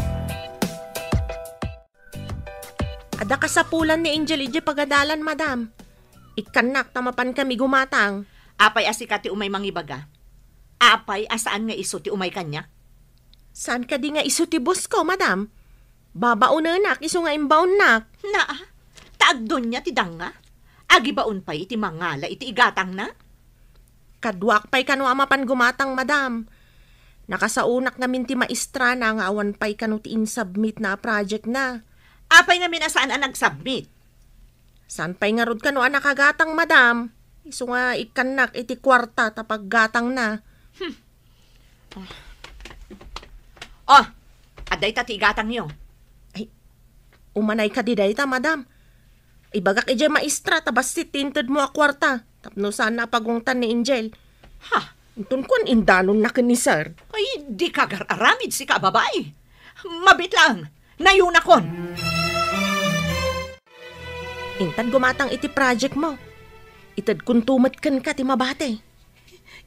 Ada kasapulan ni Angel ije pagadalan, madam. Ikanak tamapan kami gumatang. Apay asika ti umay mangibaga. Apay asaan nga iso ti umay kanya? Saan ka di nga iso ti bus ko, madam? Babaunanak, iso nga imbaon nak. Naa, taagdon niya ti danga. Agi baon pa'y iti mangala, iti igatang na? Kadwak pa'y kano amapan gumatang, madam. Nakasaunak namin ti maestra na nga awan pa'y kano ti in-submit na project na. Apay namin asaan ang nag-submit? Saan pa'y nga rod kano ang nakagatang, madam? Iso nga ikanak iti kwarta tapag gatang na. Oh, aday ta ti igatang nyo. Umanay ka di dayta, madam. Ibagak ije maestra, tabas si tinted mo a kwarta. Tapno saan napagungtan ni Angel. Ha? Intun kon indanon na ni sir. Ay, di kagar-aramid si ka, babae. Mabit lang, nayunakon. Intad gumatang iti project mo. Itad kuntumat kan ka ti mabate.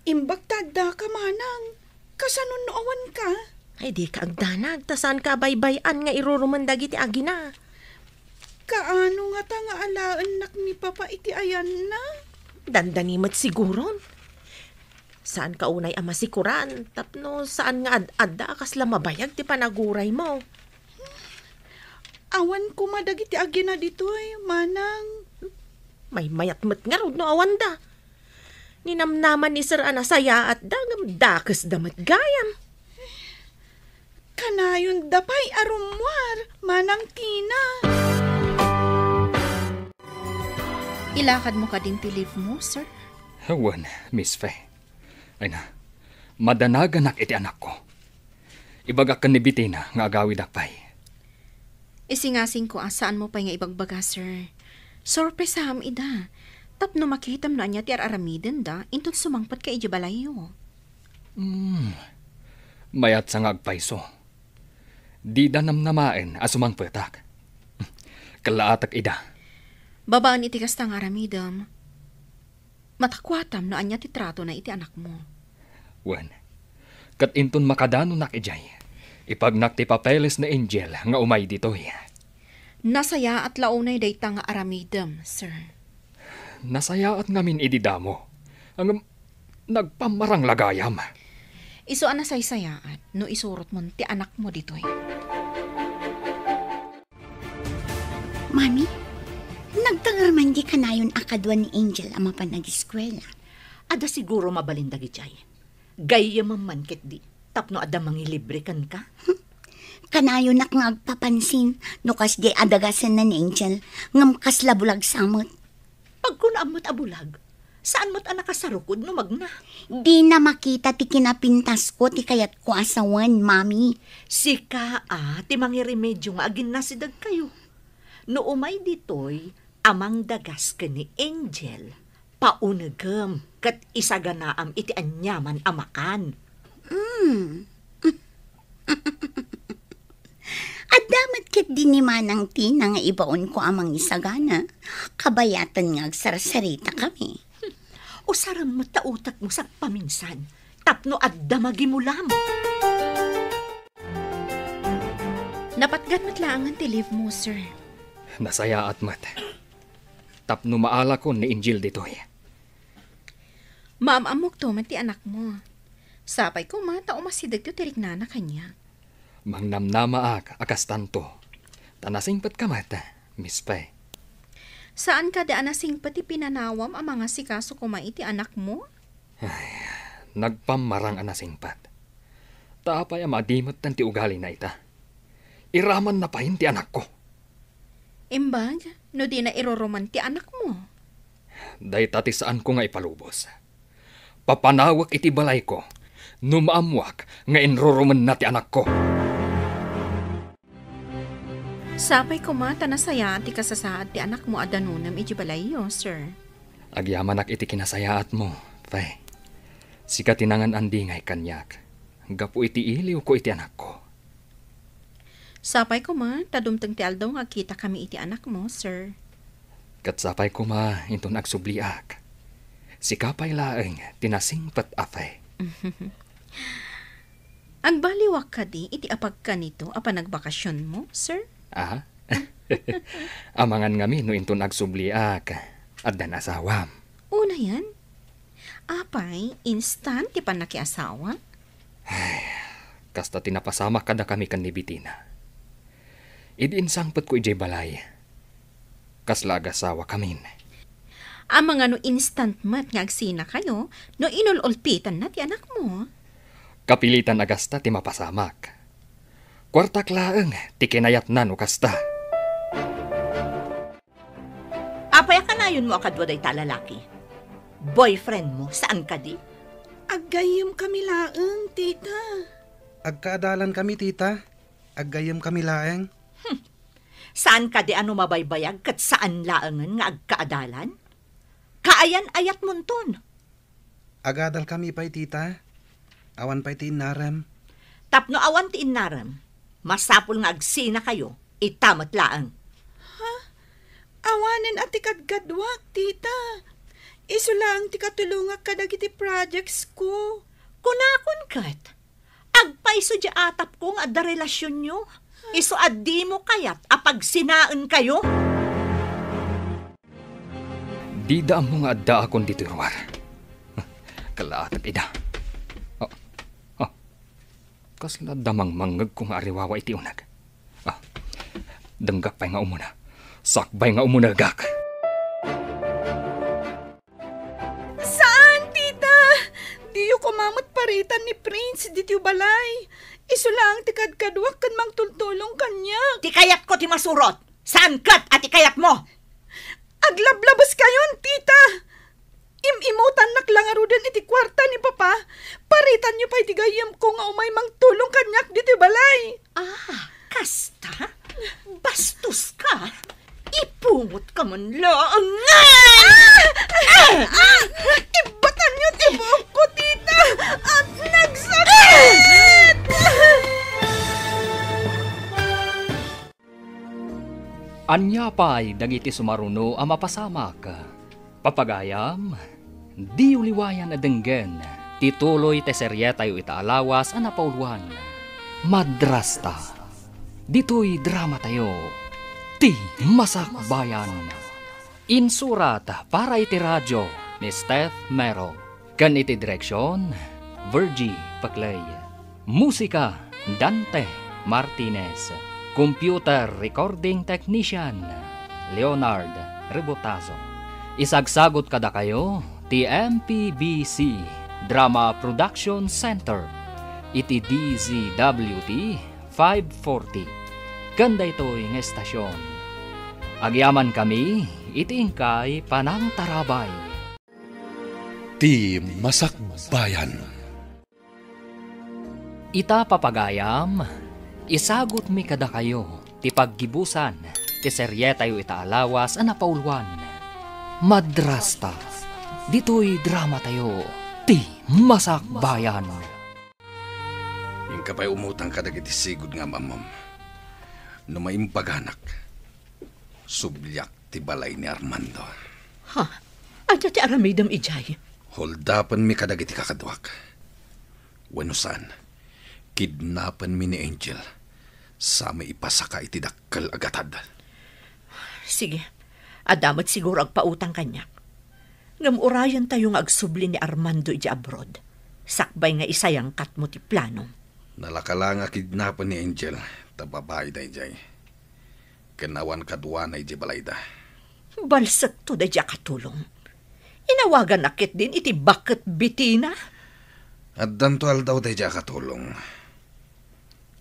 Imbag tada ka, Manang. Kasanon noawan ka? Ay di ka agdanag, tasan ka baybayan nga irurumandag iti agina. Kaano nga ta nga alaan nak ni Papa iti ayan na? Dandanimot siguro. Saan ka unay ama sikuran? Tapno saan nga ad-adda kasla mabayag ti panaguray mo? Awan ko madagiti agina ditoy, manang. May mayatmat nga rod no awanda. Ninamnaman ni Sir Anasaya at dagam dakas damat gayam. Kanayon dapay arumwar, manang Tina. Ilakad mo ka din ti leave mo, sir? Hawan, Miss Faye. Ay na, madanagan iti anak ko. Ibagak kan ni Bitina nga agawid akpay. Isingasing ko saan mo pa nga ibagbaga, sir. Sorpresam ida. Tapno makitam na niya ti aramiden da, inton sumangpat ka ijibalayo. Mayat sa nga agpayso. Di da namnamaen asumangpatak. Kalaatak ida. Babaan iti kasta nga aramidam. Matakwatam na anya ti trato na iti anak mo. Wan, kat inton makadano nak ijay. Ipagnak ti papeles na angel nga umay ditoy. Nasaya at launay dayta nga aramidam, sir. Nasaya at ngamin ididamo. Ang nagpamarang lagayam. Iso anasaysayaat no isurot mo ti anak mo ditoy. Mami, nagtangarman di kanayon akadwa ni Angel ang mapanag-eskwela. Ada siguro mabalindag ijay. Gaya mamankit di. Tapno ada mangilibre kan ka. Kanayon nak nga agpapansin no kas di adagasan na ni Angel ngam kas labulag samot. Pag kunaamot abulag, saan mo't anak kasarukod no magna? Di na makita ti kinapintas ko ti kayat ko asawan, Mami. Sika ti mangiremedyo nga agin na sidag kayo. No umay ditoy, amang dagas ka ni Angel. Paunagam, kat isaganaam iti anyaman amakan. Adamat ket din ni Manang Tina nga ibaon ko amang isagana. Kabayatan nga agsarsarita kami. O sarang matautak mo sa paminsan. Tapno adda magimulam. Napatgan matlaangan ti leave mo, sir. Nasaya at mat. Tapno maala ko ni Angel ditoy. Maamamok to man ti anak mo. Sapay ko mata umasidag to tiriknana kanya. Mangnamnamaak akas tanto. Tanasingpat ka mata, Miss Faye. Saan ka daan nasing pati pinanawam ang mga sikaso kumait ti anak mo? Nagpamarang anasingpat. Tapay ang madimot tan ti ugali na ita. Iraman na pahin ti anak ko. Imbag, no di na iroroman ti anak mo. Day tati saan ko nga ipalubos. Papanawak iti balay ko. Numaamwak nga inroroman na ti anak ko. Sapay ko mata na saya ti kasasaad ti anak mo adanunam iti balayo, sir. Agyamanak iti kinasayaat mo, Faye. Sika tinangan andingay kanyak. Gapu iti iliw ko iti anak ko. Sapay ko ma, tadumteng ti aldaw nga kita kami iti anak mo, sir. Katsapay ko ma, inton agsubliak. Sikapay laeng, tinasingpat afay. Ang baliwak ka di, iti apag ka nito, apa nagbakasyon mo, sir? Aha? Amangan ngami no inton agsubliak, at dan asawam. Una yan. Apay, instant ti panakiasawa? Kasta tinapasama kada kami kan ni Bitina. Idiinsangpat ko ijay balay. Kasla agasawa kamin. Ang mga no instant mat nga agsina kayo, no inululpitan na ti anak mo. Kapilitan agasta ti mapasamak. Kwartak laeng ti kinayat na no kasta. Apay ka na yun mo akadwa day talalaki. Boyfriend mo, saan ka di? Aggayam kami laeng, tita. Agkaadalan kami, tita. Aggayam kami laeng. Saan ka di ano mabaybayag kat saan laangan nga agkaadalan? Kaayan-ayat munton. Agadal kami pa'y, tita. Awan pa'y tinarem. Tapno awan ti inaram. Masapul nga agsina kayo, itamat laang. Awanen at ikadgadwak, tita. Iso lang ti katulungak kadagiti projects ko. Kunakon kat. Agpaiso di atap kong adda relasyon nyo. Iso addi mo kayat apag sinaan kayo. Di da mo nga adda akong dito ruwar. Kalaatag ida. Kasla damang mangag kung ariwawa iti unag. Danggak pa'y nga umuna. Sakbay nga umuna gak. Saan, tita? Diyo kumamot paritan ni Prince dito balay. Iso lang tikad kadwak kan mang tultulong kanya. Ti kayat ko ti masurot. Saan kat at ikayat mo? Aglablabas kayon, tita. Imimutan naklangarudan iti kwarta ni Papa. Paritan niyo pa iti gayam ko nga umay mang tulong kanyak dito balay. Kasta? Bastos ka? Ipungot ka man lang. Ibatan niyo ti buhok ko, tita. At nagsakit. Anya pa'y dagiti sumaruno ang mapasamak. Papagayam, di uliwayan na denggen, tituloy te serye tayo itaalawas ang napauluan. Madrasta, dito'y drama tayo, ti masakbayan. Insurat para iti radyo ni Steph Mero, kan iti direksyon, Virgie Paclay. Musika, Dante Martinez. Computer Recording Technician, Leonard Rebotazo. Isagsagot kada kayo, TMPBC Drama Production Center, iti DZWT 540. Ganda ito'y ng estasyon. Agyaman kami, iti ingkay Panang Tarabay. Ti Masakbayan. Ita papagayam, isagot mi kada kayo, ti paggibusan, ti serye tayo itaalawas ang napauluan. Madrasta, dito'y drama tayo, ti masakbayan. Yung kapay umutang ka dagiti sigod nga mamam. No maimpaganak, sublyak ti balay ni Armando. Adya ti aramidam ijay. Holdapan mi kadagiti kakadwak. Wano saan, kidnapan mi ni Angel. Sa may ipasaka iti dakkal agatad. Sige, adamat siguro agpautang kanyak. Ngamurayan tayo nga agsubli ni Armando iti abroad. Sakbay nga isayang kat mo ti plano. Nalakala nga kidnapan ni Angel, tababay da ijay. Kanawan kadwa na iti balayda. Balsak to da dya katulong. Inawagan akit din iti bakit bitina. At dantual daw da dya katulong.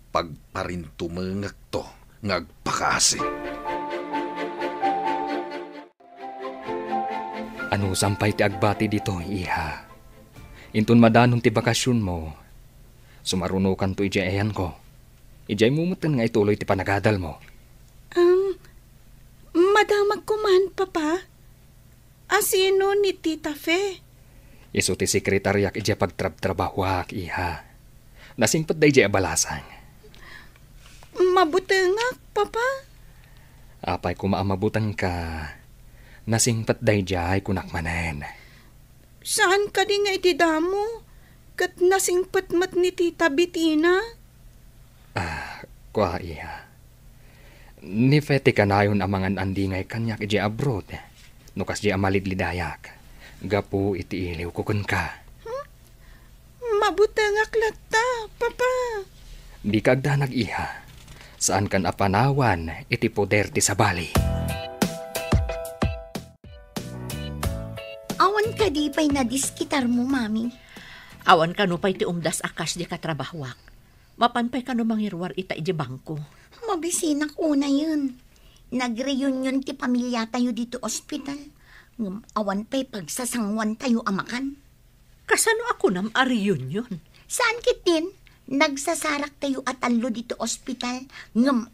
Pagparintumangak to, ngagpakaasi. Ano sampay ti agbati dito, iha? Intun madanong ti bakasyon mo. Sumarunukan to ijayan ko. Ijay mumutan nga ituloy ti panagadal mo. Madamag ko man, Papa. Asino ni Tita Fe? Iso ti sekretaryak ijay pagtrab-trabahwak, iha. Nasingpat da ijay abalasang. Mabutangak, Papa. Apay kumaamabutang ka. Nasingpat day jay kunakmanen. Saan ka di nga itidamo? Kat nasingpat mat ni Tita Bitina? Kwa iya. Ni Fete kanayon amangan andingay kanyak iti abroad. Nukas di amalidlidayak. Gapu iti iliw kukun ka. Mabutangak lata, Papa. Di kagdanag iha. Saan kan apanawan iti poder ti sabali. Awan ka di pa'y nadiskitar mo, Mami. Awan ka no pa'y ti umdas akas di katrabahwak. Mapanpay ka no mangirwar ita iti bangko. Mabisinak una yun. Nag-reunion ti pamilya tayo dito ospital. Awan pa'y pagsasangwan tayo amakan. Kasano ako nam a reunion? Saan kitin? Nagsasarak tayo at alo dito ospital.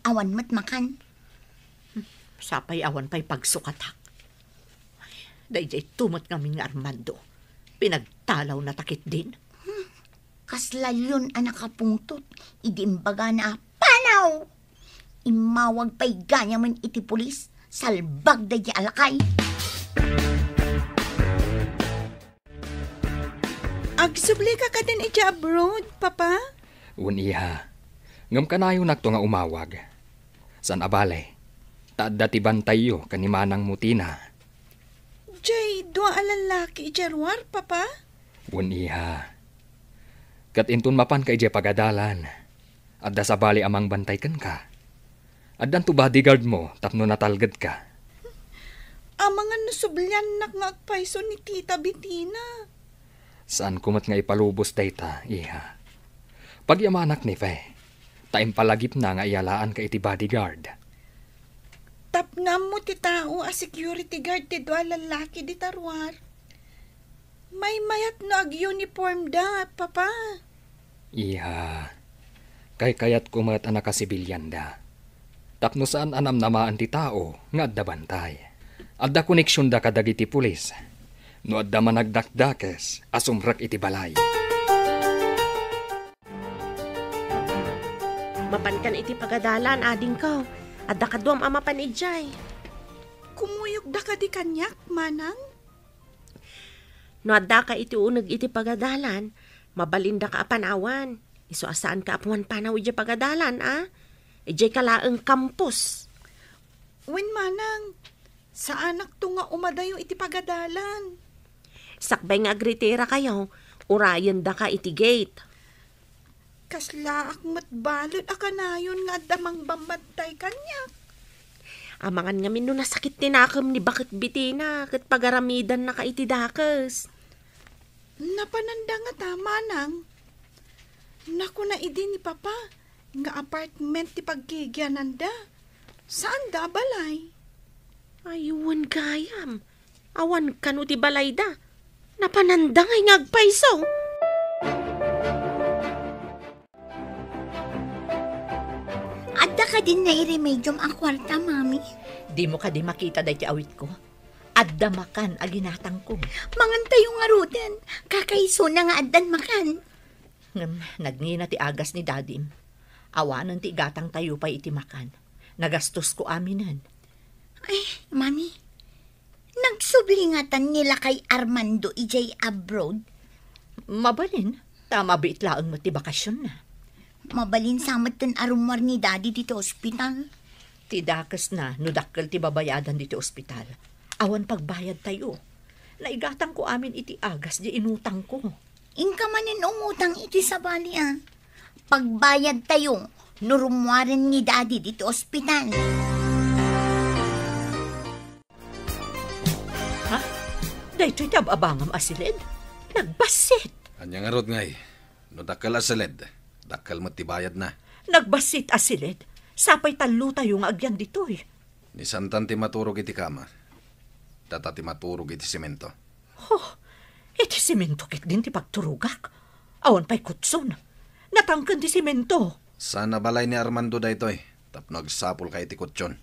Awan matmakan. Sapay awan pa'y pagsukatak. Dayjay tumot kami nga Armando. Pinagtalaw na takit din. Kaslalyon anak kapungtot. Idimbaga na panaw. Imawag pa'y ganyaman iti pulis. Salbag da di alakay. Agsubli ka ka din iti abroad, Papa? Uniha. Ngam kanayo nakto nga umawag. San abale? Taadda ti bantay yo kanimanang mutina. Jay, dua alalaki ijarwar, papa? Wan iha. Kat intun mapan ka ije pagadalan. Adda sa bali amang bantay kan ka. Addan to bodyguard mo tapno natalgad ka. Amangan nasublyan nak nga agpaiso ni Tita Bettina. Saan kumat nga ipalubos dayta, iha? Pag yamanak ni Fe, taim palagip na nga iyalaan ka iti bodyguard. Tapnam mo ti tao a security guard ti dua lalaki di tarwar. May mayat no ag uniform da, papa. Iha, kay kayat kumat anak kasibilyan da. Tapno saan anam namaan ti tao nga adda bantay. Adda koneksyon da kadag iti pulis. No adda managdakdakes asumrak iti balay. Mapan kan iti pagadalan, ading ko. Adda ka duam amapan ijay. Kumuyog da ka di kanyak, manang? No adda ka iti uneg iti pagadalan, mabalinda ka apanawan. Iso asaan ka apuan panaw iti pagadalan, ah? Ijay kalaeng kampus. Wen manang, sa anak to nga umadayo iti pagadalan. Sakbay nga agritera kayo, urayan da ka iti gate. Kasla akmat balot akanayon nga damang bambantay kanyak. Amangan nga min no nasakit tinakam ni Bakit Bettina kat pagaramidan na ka iti dakes. Napananda nga tama nang. Naku na idi ni papa, nga apartment ti pagkigyanan da. Saan da balay? Ayuan gayam. Awan kanu ti balay da. Napananda ngay ngagpaiso. Adda ka din na i-remedium ang kwarta, mami. Di mo ka di makita day ti awit ko. Adda makan aginatang ko. Mangan tayo nga ruden. Kakaiso na nga addan makan. Nagnina ti agas ni dadim. Awanan ti gatang tayo pa iti makan. Nagastos ko aminan. Ay, mami. Nagsublingatan nila kay Armando ijay abroad. Mabalin. Tama biitlaang mo ti bakasyon na. Mabalin samat tan arumar ni daddy dito ospital. Ti dakas na nudakkel ti babayadan dito ospital. Awan pagbayad tayo. Naigatang ko amin iti agas di inutang ko. Inka manin umutang iti sa bali ah. Pagbayad tayo, nurumwaran ni daddy dito ospital. Ha? Dahito'y tababangam asilid? Nagbasit. Anyang arod ngay. No dakal asaled. Dakal mo tibayad na. Nagbasit asilid. Sapay talo tayo nga agyan dito'y. Ni santan ti maturog iti kama. Data ti maturog iti simento. Oh, iti simento kit din ti pagturugak. Awan pa'y kutson. Natangkan ti simento. Sana balay ni Armando da ito'y. Tapno agsapol ka iti kutsyon.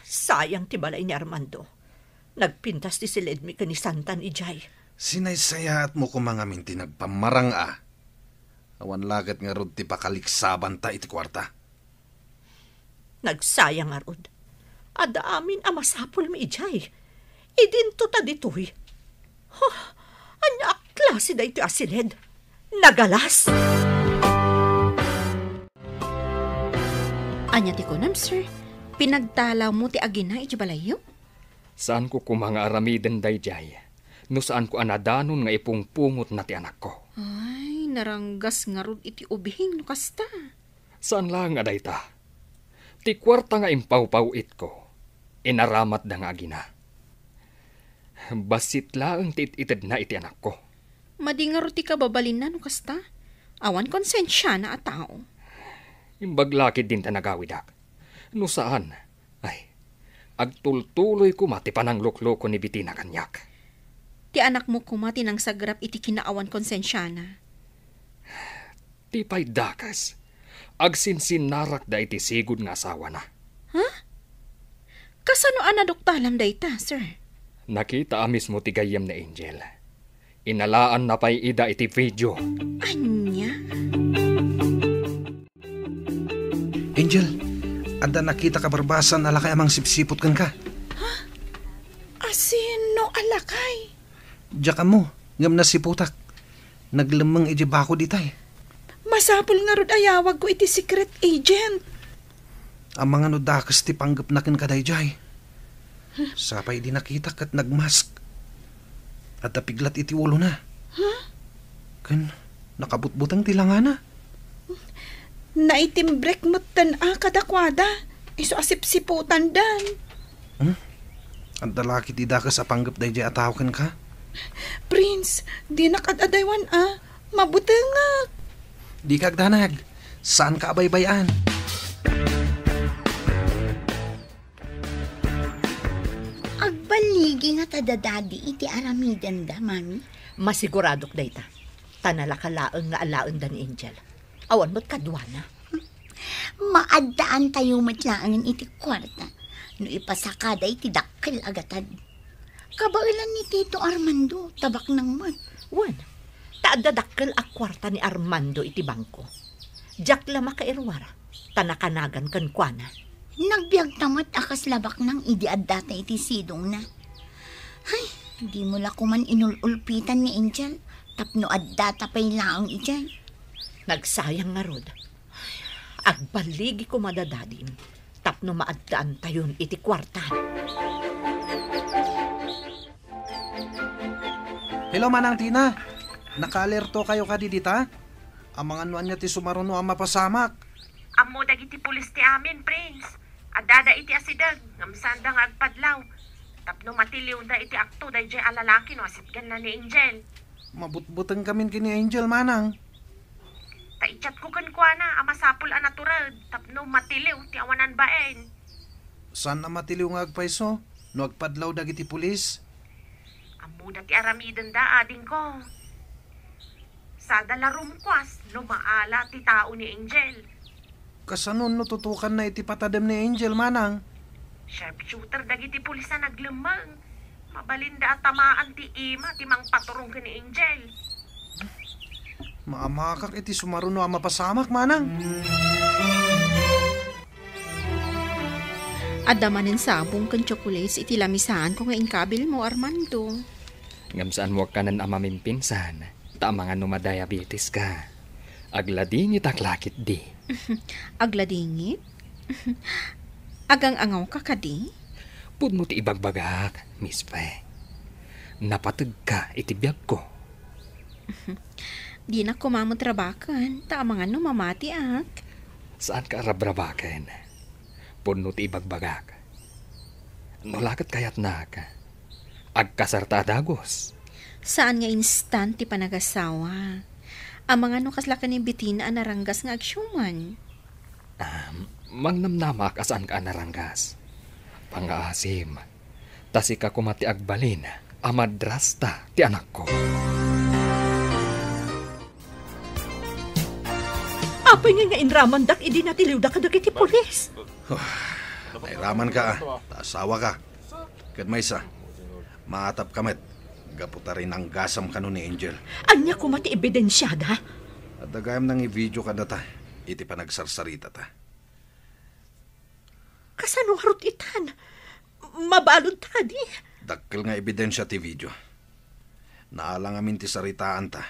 Sayang ti balay ni Armando. Nagpintas ti siledmi ka ni Santan ijay. Sinaysayaat mo kumangamin ti nagpamarang a. Awan lagat nga rod ti pakaliksaban ta iti kwarta. Nagsayang arod. Ada amin amasapol mi ijay. Idinto ta ditoy. Huh, anya klase da ito asilid. Nagalas. Anya ti kunam, sir. Pinagtalaw mo ti agina iti balayo? Saan ko kumanga aramiden dayjay? No saan ko anadanon nga ipungpungot na ti anak ko? Ay, naranggas nga rod iti ubihing no kasta. Saan lang nga dayta? Ti kwarta nga impaw-pawit ko. Inaramat da nga agina. Basit lang ti ited na iti anak ko. Madi nga rod ti kababalin na no kasta. Awan konsensya na a tao. Imbaglakid din ta nagawidak. No saan? Ay, agtultuloy ko mati pananglukloko ni Bettina kanyak. Ti anak mo kumati ng sagrap iti kinaawan konsensya na. Ti pa'y dakas. Agsinsinarak da iti sigud nga asawa na. Ha? Kasano anadoktalam da ita, sir? Nakita amis mo ti gayam na Angel. Inalaan na pa'y ida iti video. Anya? Angel, ada nakita ka barbasan alakay amang sipsipot kan ka. Asino alakay? Diyak mo, ngam na siputak. Naglamang iti bako ditay. Masapol nga rod ayawag ko iti secret agent. Ang mga nudakas ti panggap na kin kadayjay. Sapay di nakita kat nagmask. At napiglat iti ulo na. Kan, nakabutbutang tilanga na. Naitimbrek mo kadakwada. Iso asip-siputan dan. Ang dalaki ti dakas sa panggap day di atawakan ka. Prince, di nakadadaywan Mabutengak. Di kagdanag. Saan ka abaybayan? Agbaligi nga tadadadi iti aramidan da, mami. Masiguradok dayta. Tanalakalaang nga alaang da ni Angel. Awan mo't kadwana. Maadaan tayo matlaangan iti kwarta. No ipasakada iti dakkel agatad. Kabailan ni Tito Armando, tabak ng mat. Wan, taadadakkel a kwarta ni Armando iti bangko. Jak lama kairwara, tanakanagan kan kuana. Nagbiag tamat akas labak ng idiadata iti sidong na. Ay, di mo la kuman inululpitan ni Angel. Tapno addata pa'y laang ijay. Nagsayang nga rod. Agbaligi ko madadadim. Tapno maaddaan tayon iti kwartahan. Hello, Manang Tina. Naka-alerto kayo kadidita? Ang mga anuan niya ti sumaruno ang mapasamak. Amo dagiti pulis ti amin, Prince. Adada iti asidag, ngamsanda nga agpadlaw. Tapno matiliw da iti akto da iti alalaki no asitgan na ni Angel. Mabutbutang kamin kini Angel, Manang. Taichat ko kan kuana, amasapul a naturad. Tapno matiliw ti awanan baen. Saan na matiliw nga agpaiso? No agpadlaw dagiti pulis? Amo dati aramidan da ading ko. Sa dalarum kwas, no maala ti tao ni Angel. Kasanon no tutukan na iti patadem ni Angel, Manang? Sharpshooter dagiti pulis na naglemang. Mabalinda at tamaan ti ima ti mang paturong ka ni Angel. Maamakak iti sumaruno ang mapasamak, Manang. Adamanin sabong kan chocolates iti lamisaan ko nga inkabil mo, Armando. Ngamsaan mo ka nan amamimpinsan. Tama nga numadiabetes ka. Agladingit aklakit di. Agladingit? Agang angaw ka kadi? Pud mo ti ibagbagak, Miss Pe. Napatag ka iti biyag ko. Di na kumamutrabakan. Tama nga mamati ak. Saan ka rabrabaken? Pud mo ti ibagbagak. Nulakat kayat na ka. Agkasarta adagos. Saan nga instant ti panagasawa? Ang mga kaslakan ni Bettina anaranggas nga agsyuman. Mangnamnamak asaan ka anaranggas. Pangaasim. Tasi ka kumati agbalin. Amadrasta ti anak ko. Apay nga inraman dak idi natiliw da kadagit ti pulis. Nairaman ka, Asawa ka. Kadmaysa. Maatap kamet. Gaputa rin ang gasam kano ni Angel. Anya kumati ebidensyada? At dagayam nang i-video ka data. Iti pa nagsarsarita ta. Kasano harot itan? Mabalod ta di? Dakkel nga ebidensya ti video. Naalang amin ti saritaan ta.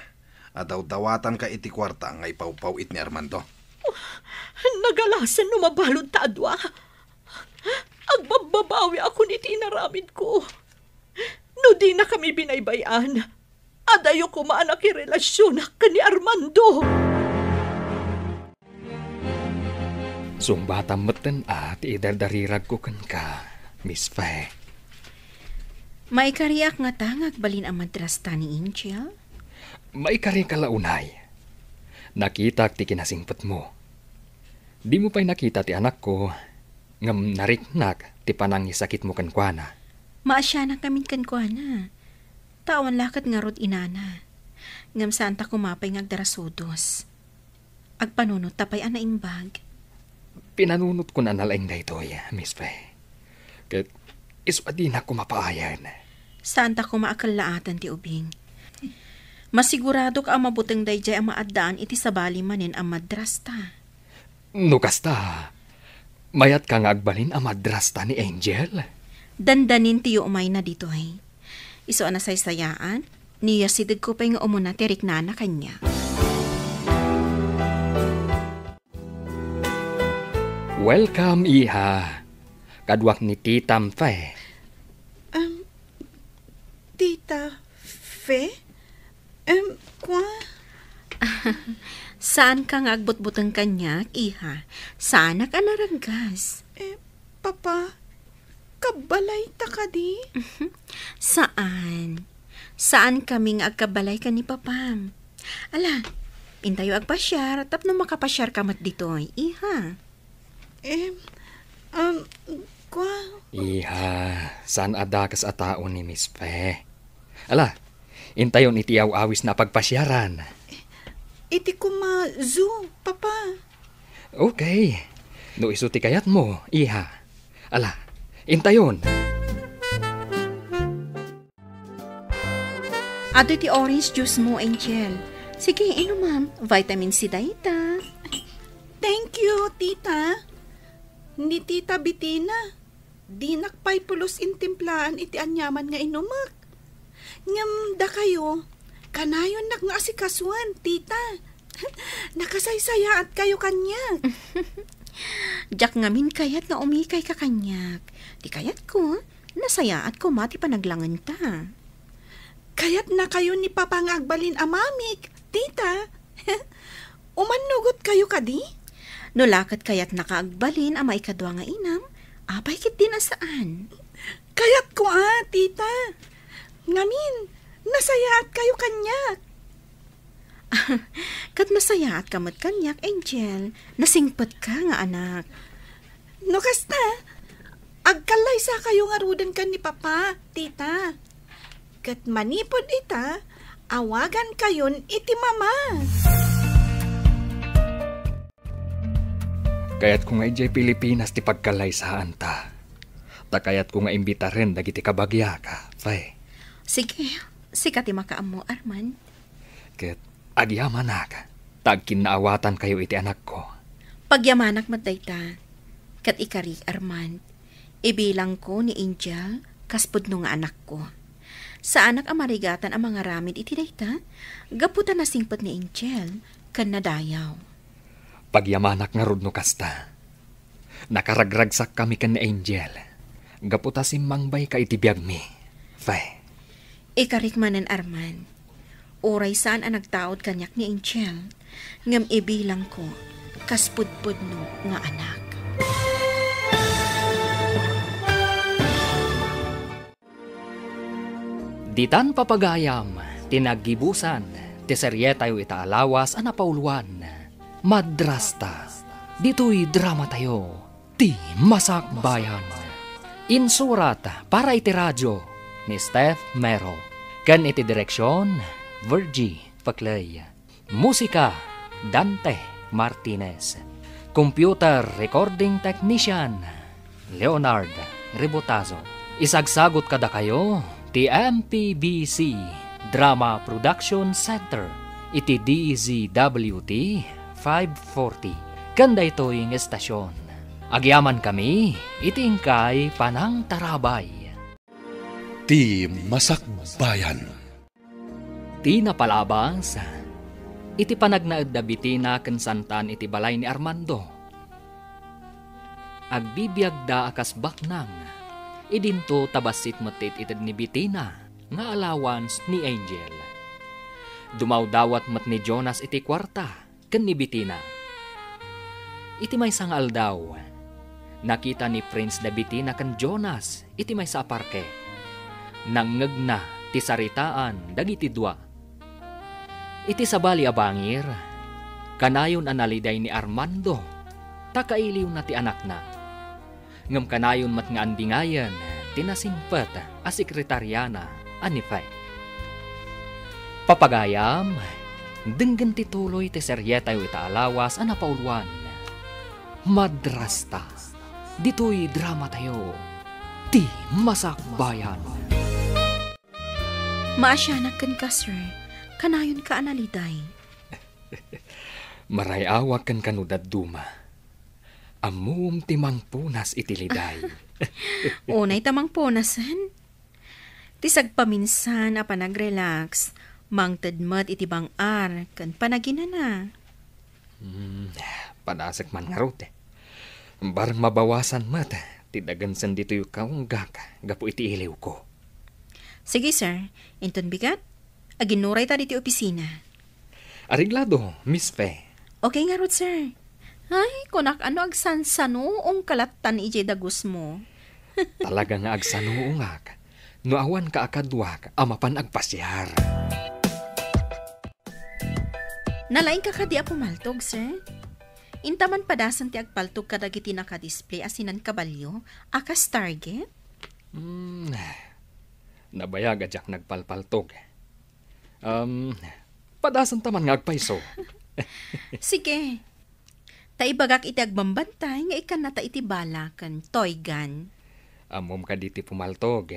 Adaw-dawatan ka iti kwarta nga ipawpaw it ni Armando. Nagalasan no mabalod ta adwa. Agbababawi ako ni tinaramid ko. No di na kami binaybayan. Adayo ko maanak relasyon ka ni Armando. Sumbatam meten at idardarirag ko kan ka, Miss Fe. Maikariak nga tangag balin ang madrasta ni Angel? Maikari ka launay. Nakita ti kinasingpet mo. Di mo pa'y nakita ti anak ko, ngam nariknak ti panangisakit mo kankwana. Maasya na kami kankwana. Tawan lakat nga rod inana. Ngam saan ta kumapay nga agdarasudos. Agpanunot tapay ana imbag. Pinanunot ko na nalaing na ito, Miss Fe. Kat iswadi na kumapaayan. Saan ta kumaakalaatan ti ubing. Masigurado ka ang mabuteng dayjay ang maaddaan iti sabali manin ang madrasta. Nukasta, mayat ka nga agbalin ang madrasta ni Angel. Dandanin tiyo umay na dito ay. Iso na saysayaan, niya sidig ko pa yung umuna tirik na kanya. Welcome, Iha. Kadwak ni Titam Fe. Tita Fe? Kwa? Saan ka nga agbutbutang kanyak, iha? Saan ka naranggas? Papa, kabalay ta ka di? Saan? Saan kaming agkabalay ka ni Papam? Ala, intayo agpasyar, tapno makapasyar kamat ditoy, iha. Kwa? Iha, saan adakas a tao ni Miss Pe? Ala, intayon iti awis na pagpasyaran. Iti kuma zoo, Papa. Okay. No isuti kayat mo, iha. Ala, intayon. Ado iti orange juice mo, Angel. Sige, ma'am. Vitamin C dayta. Thank you, Tita. Ni Tita Bitina. Di nakpay pulos intimplaan iti anyaman nga inumak. Ngam da kayo. Kanayon nak nga asikasuan, Tita. Nakasaysaya at kayo kanyak. Jak ngamin kayat nga umikay ka kanyak. Di kayat ko, nasaya at ko mati panaglangan ta. Kayat na kayo ni Papa nga agbalin amamik, Tita. Umanugot kayo kadi? Nulakat kayat nakaagbalin ama ikadwa nga inam, apay kit din asaan. Kayat ko Tita. Ngamin, nasaya at kayo kanyak. Kat masaya at kamat kanyak, Angel. Nasingpat ka nga, anak. No kasta, agkalay sa kayo nga rudan ka ni Papa, Tita. Kat manipod ita, awagan kayon iti Mama. Kaya't ko nga ijay Pilipinas ti pagkalaysaan ta. Takayat ko nga imbita rin dagiti kabagya ka, Fe. Sige, sikati makaam mo, Arman. Ket agyamanak, tagkin naawatan kayo iti anak ko. Pagyamanak matayta, kat ikari, Arman. Ibilang ko ni Angel, kaspudno nga anak ko. Sa anak amarigatan ang mga ramid iti dayta, gaputan na singpat ni Angel, kan nadayaw. Pagyamanak nga rudno kasta. Nakaragragsak kami kan ni Angel. Gaputa si mangbay ka iti biyag mi, Fe. Ikarikmanan, Arman. Oray saan ang nagtaod kanyak ni Angel, ngam ibilang ko, kaspudpudno nga anak. Ditan papagayam, tinagibusan, ti serye tayo itaalawas anapauluan. Madrasta, dito'y drama tayo, ti Masakbayan. Insurat para iti radyo ni Steph Mero. Kan iti direksyon, Virgie Paclay. Musika, Dante Martinez. Computer Recording Technician, Leonard Ribotazo. Isagsagot kada kayo, ti MPBC Drama Production Center. Iti DZWT 540. Kanda ito'y estasyon. Agyaman kami, itingkay panang tarabay. Ti Masakbayan. Ti napalabas, iti panagnaed da Bitina ken santan iti balay ni Armando. Agbibiyag da akas baknang, idinto tabasit metit ited ni Bitina, nga allowance ni Angel. Dumawdawat met ni Jonas iti kwarta, ken ni Bitina. Iti may sangal daw, nakita ni Prince da Bitina ken Jonas, iti may sa parke. Nangngeg na ti saritaan dagiti dua. Iti sabali abangir, kanayon analiday ni Armando, takailiw na ti anak na. Ngam kanayon mat nga andingayan, tinasingpet a sekretaryana anipay. Papagayam, denggan ti tuloy ti serye tayo itaalawas anapauluan. Madrasta, dito'y drama tayo, ti Masakbayan. Maasyanak kan ka, sir. Kanayon ka analiday. Marayawag kan kanudad duma. Amum timang punas itiliday. Unay tamang punasan. Tisag paminsan a panag-relax. Mangtadmat iti bang ar, kan panaginana. Panasak man nga rute. Barang mabawasan mat, tidagansan dito yung kaunggak, gapo iti iliw ko. Sige, sir. Inton bigat. Aginuray ta diti opisina. Ariglado, Miss Fe. Okay nga rod, sir. Ay, kunak ano agsansanoong kalatan ije dagus mo. Talaga nga agsanuungak. Nuawan ka akadwak, amapan agpasyar. Nalaing ka kadi pumaltog, sir. Intaman padasan ti agpaltog kadagiti naka-display asinan kabalyo, akas target. Nabayag adyak nagpalpaltog. Padasan taman nga agpaiso. Sige. Taibagak iti agbambantay nga ikan nata iti balakan, toy gun. Amom ka diti pumaltog.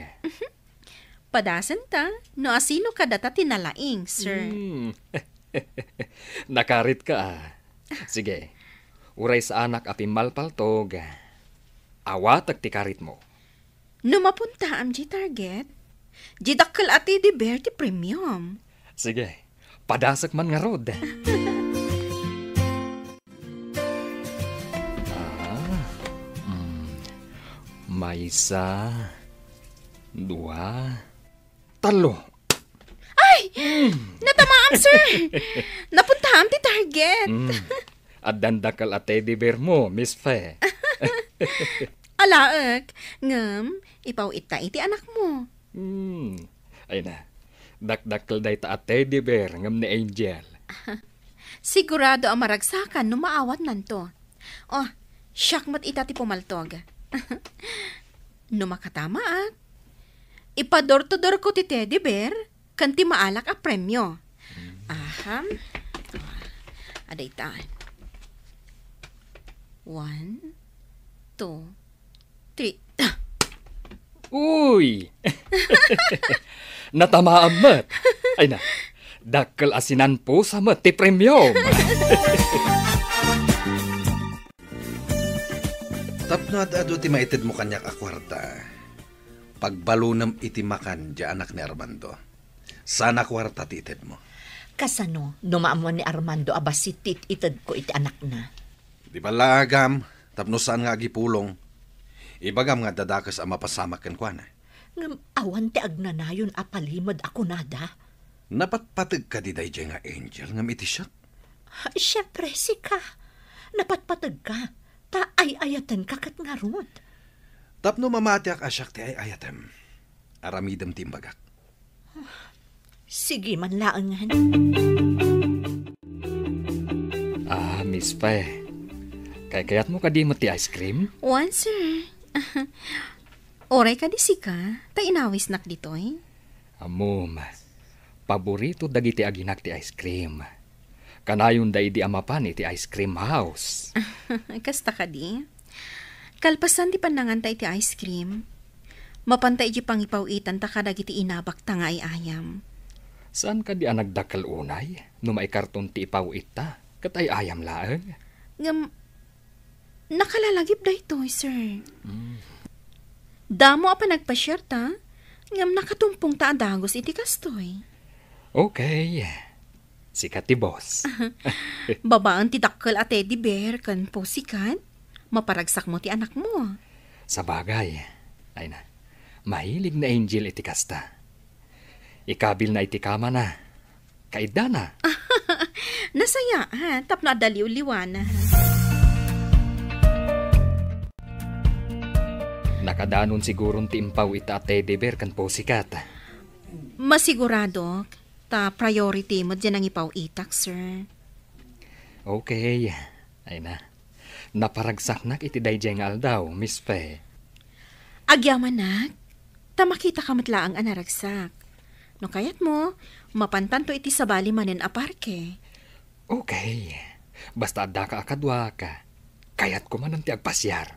Padasan ta, no asino ka data tinalaing, sir. Nakarit ka. Sige, uray sa anak api malpaltog. Awat ag tikarit mo. No mapunta am di target, di dakkel ati di bear ti premium. Sige, padasak man nga rod. Maysa, dua, talo. Natamaam, sir! Napuntaam ti target. At dandakal at teddy bear mo, Miss Fe. Alaak, ngam, ipaw ita iti anak mo. Ay na, dakdakal day ta at teddy bear ngam ni Angel. Sigurado ang maragsakan no maawat nanto. Oh, syakmat ita ti pumaltog. No makatama ipador-to-dor ko ti teddy bear, kanti maalak a premyo. Aham. Aday taan. 1, 2, 3. Uy! Natamaan mat. Ay na, dakal asinan po sa mat ti premium. Tapno at ado ti maited mo kanyak akwarta. Pagbalunam iti makan di anak ni Armando. Sana kwarta ti ited mo. Kasano, numaamuan ni Armando abasitit ited ko iti anak na. Di ba lagam, tapno saan nga agipulong. Ibagam nga dadakas ang mapasamak kan kwa na. Ngam awan ti agnanayon apalimod ako nada. Napatpatag ka di day nga Angel ngam iti siya. Siyempre, sika. Napatpatag ka. Ta ay-ayatan kakat nga rod. Tapno mamatiak asyak ti ay-ayatem. Aramidam timbagak. Sige man laangan. Miss Fe. Kayat mo kadimot ti ice cream? One, sir. Oray ka di sika. Ta inawis nak ditoy. Amom. Paborito dagiti aginak ti ice cream. Kanayon da idi amapan iti ice cream house. Kasta ka di. Kalpasan di panangantay ti ice cream. Mapantay di pangipawitan ta kadagiti inabak ta nga ayam. Saan ka di nagdakal unay? No may karton ti ipawit ta, kat ay ayam laang? Ngam, nakalalagip da ito, sir. Damo pa nagpa-share ta, ngam nakatumpong ta adagos iti kastoy. Okay. Sikat ti boss. Babaan ti dakkel at teddy bear kan po sikat. Maparagsak mo ti anak mo. Sa bagay. Ay na, mahilig na Angel iti kasta. Ikabil na iti kama na. Kaida na. Nasaya, ha? Tapno adaliw-liwan. Nakadanon sigurong ti impaw ita at teddy bear kan po sikat. Masigurado, ta priority mo dyan ang ipaw itak, sir. Okay. Ay na. Naparagsak nak iti dayjay nga aldaw, Miss Fe. Agyaman nak, ta makita ka matlaang anaragsak. No kayat mo, mapantanto iti sabali manen aparke. Okay. Basta adda ka akadwa ka. Kayat ko man ang ti agpasyar.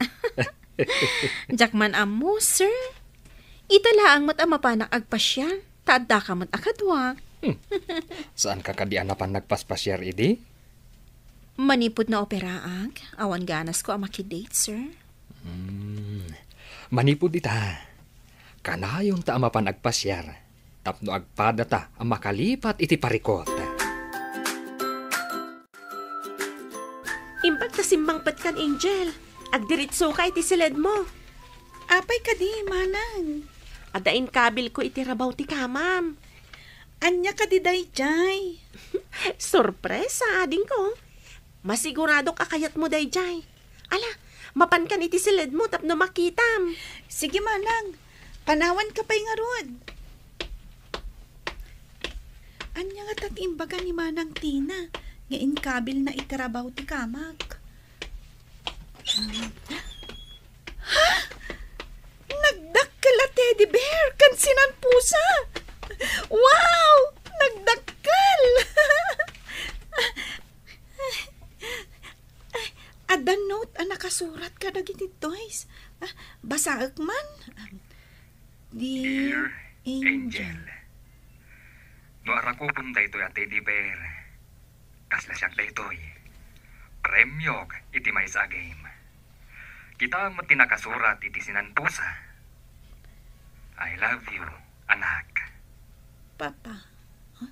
Jakman amo, sir. Italaang mat amapanak agpasyar, ta adda ka mat akadwa. Saan ka kadian na pan nagpaspasyar idi? Manipod na operaag, awan ganas ko ang makidate, sir. Manipod ita. Kanayon ta amapan agpasyar. Tapno agpada ta ang makalipat iti parikot. Imbag ta simbangpat kan, Angel. Agdiritso ka iti silid mo. Apay ka di, manang. Adain kabil ko itirabaw ti kamam. Anya ka di dayjay. Sorpresa, ading ko. Masigurado kakayat mo dayjay. Ala, mapan kan iti silid mo tapno makitam. Sige manang, panawan ka pa'y nga rod. Anya nga tatimbaga ni Manang Tina, nga inkabil na itirabaw ti kamag. Ha? Nagdakkel a teddy bear, kansinan pusa. Wow! Nagdakkel! Ada note ang nakasurat ka dagiti toys. Basaak man. Dear Angel. No arako punta ito at teddy bear. Kasla siyak da ito'y. Premyo iti may sa game. Kita mo tinakasurat iti sinanpusa. I love you, anak. Papa. Huh?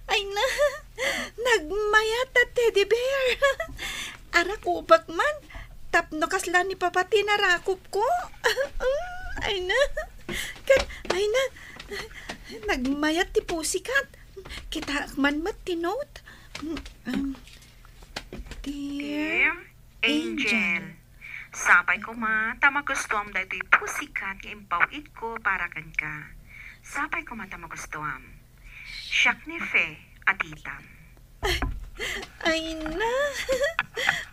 Ay na, nagmayat at teddy bear. Arakubak man, tapno kasla ni Papa tinarakop ko. Ay na, nagmayat ti pusikat. Kita man mat ti note. Dear Angel. Sapay ko ma, tamagustom da ito'y pusikat nga impawit ko para kan ka. Sapay ko ma tamagustom. Siyak ni Fe at itam. Ay na,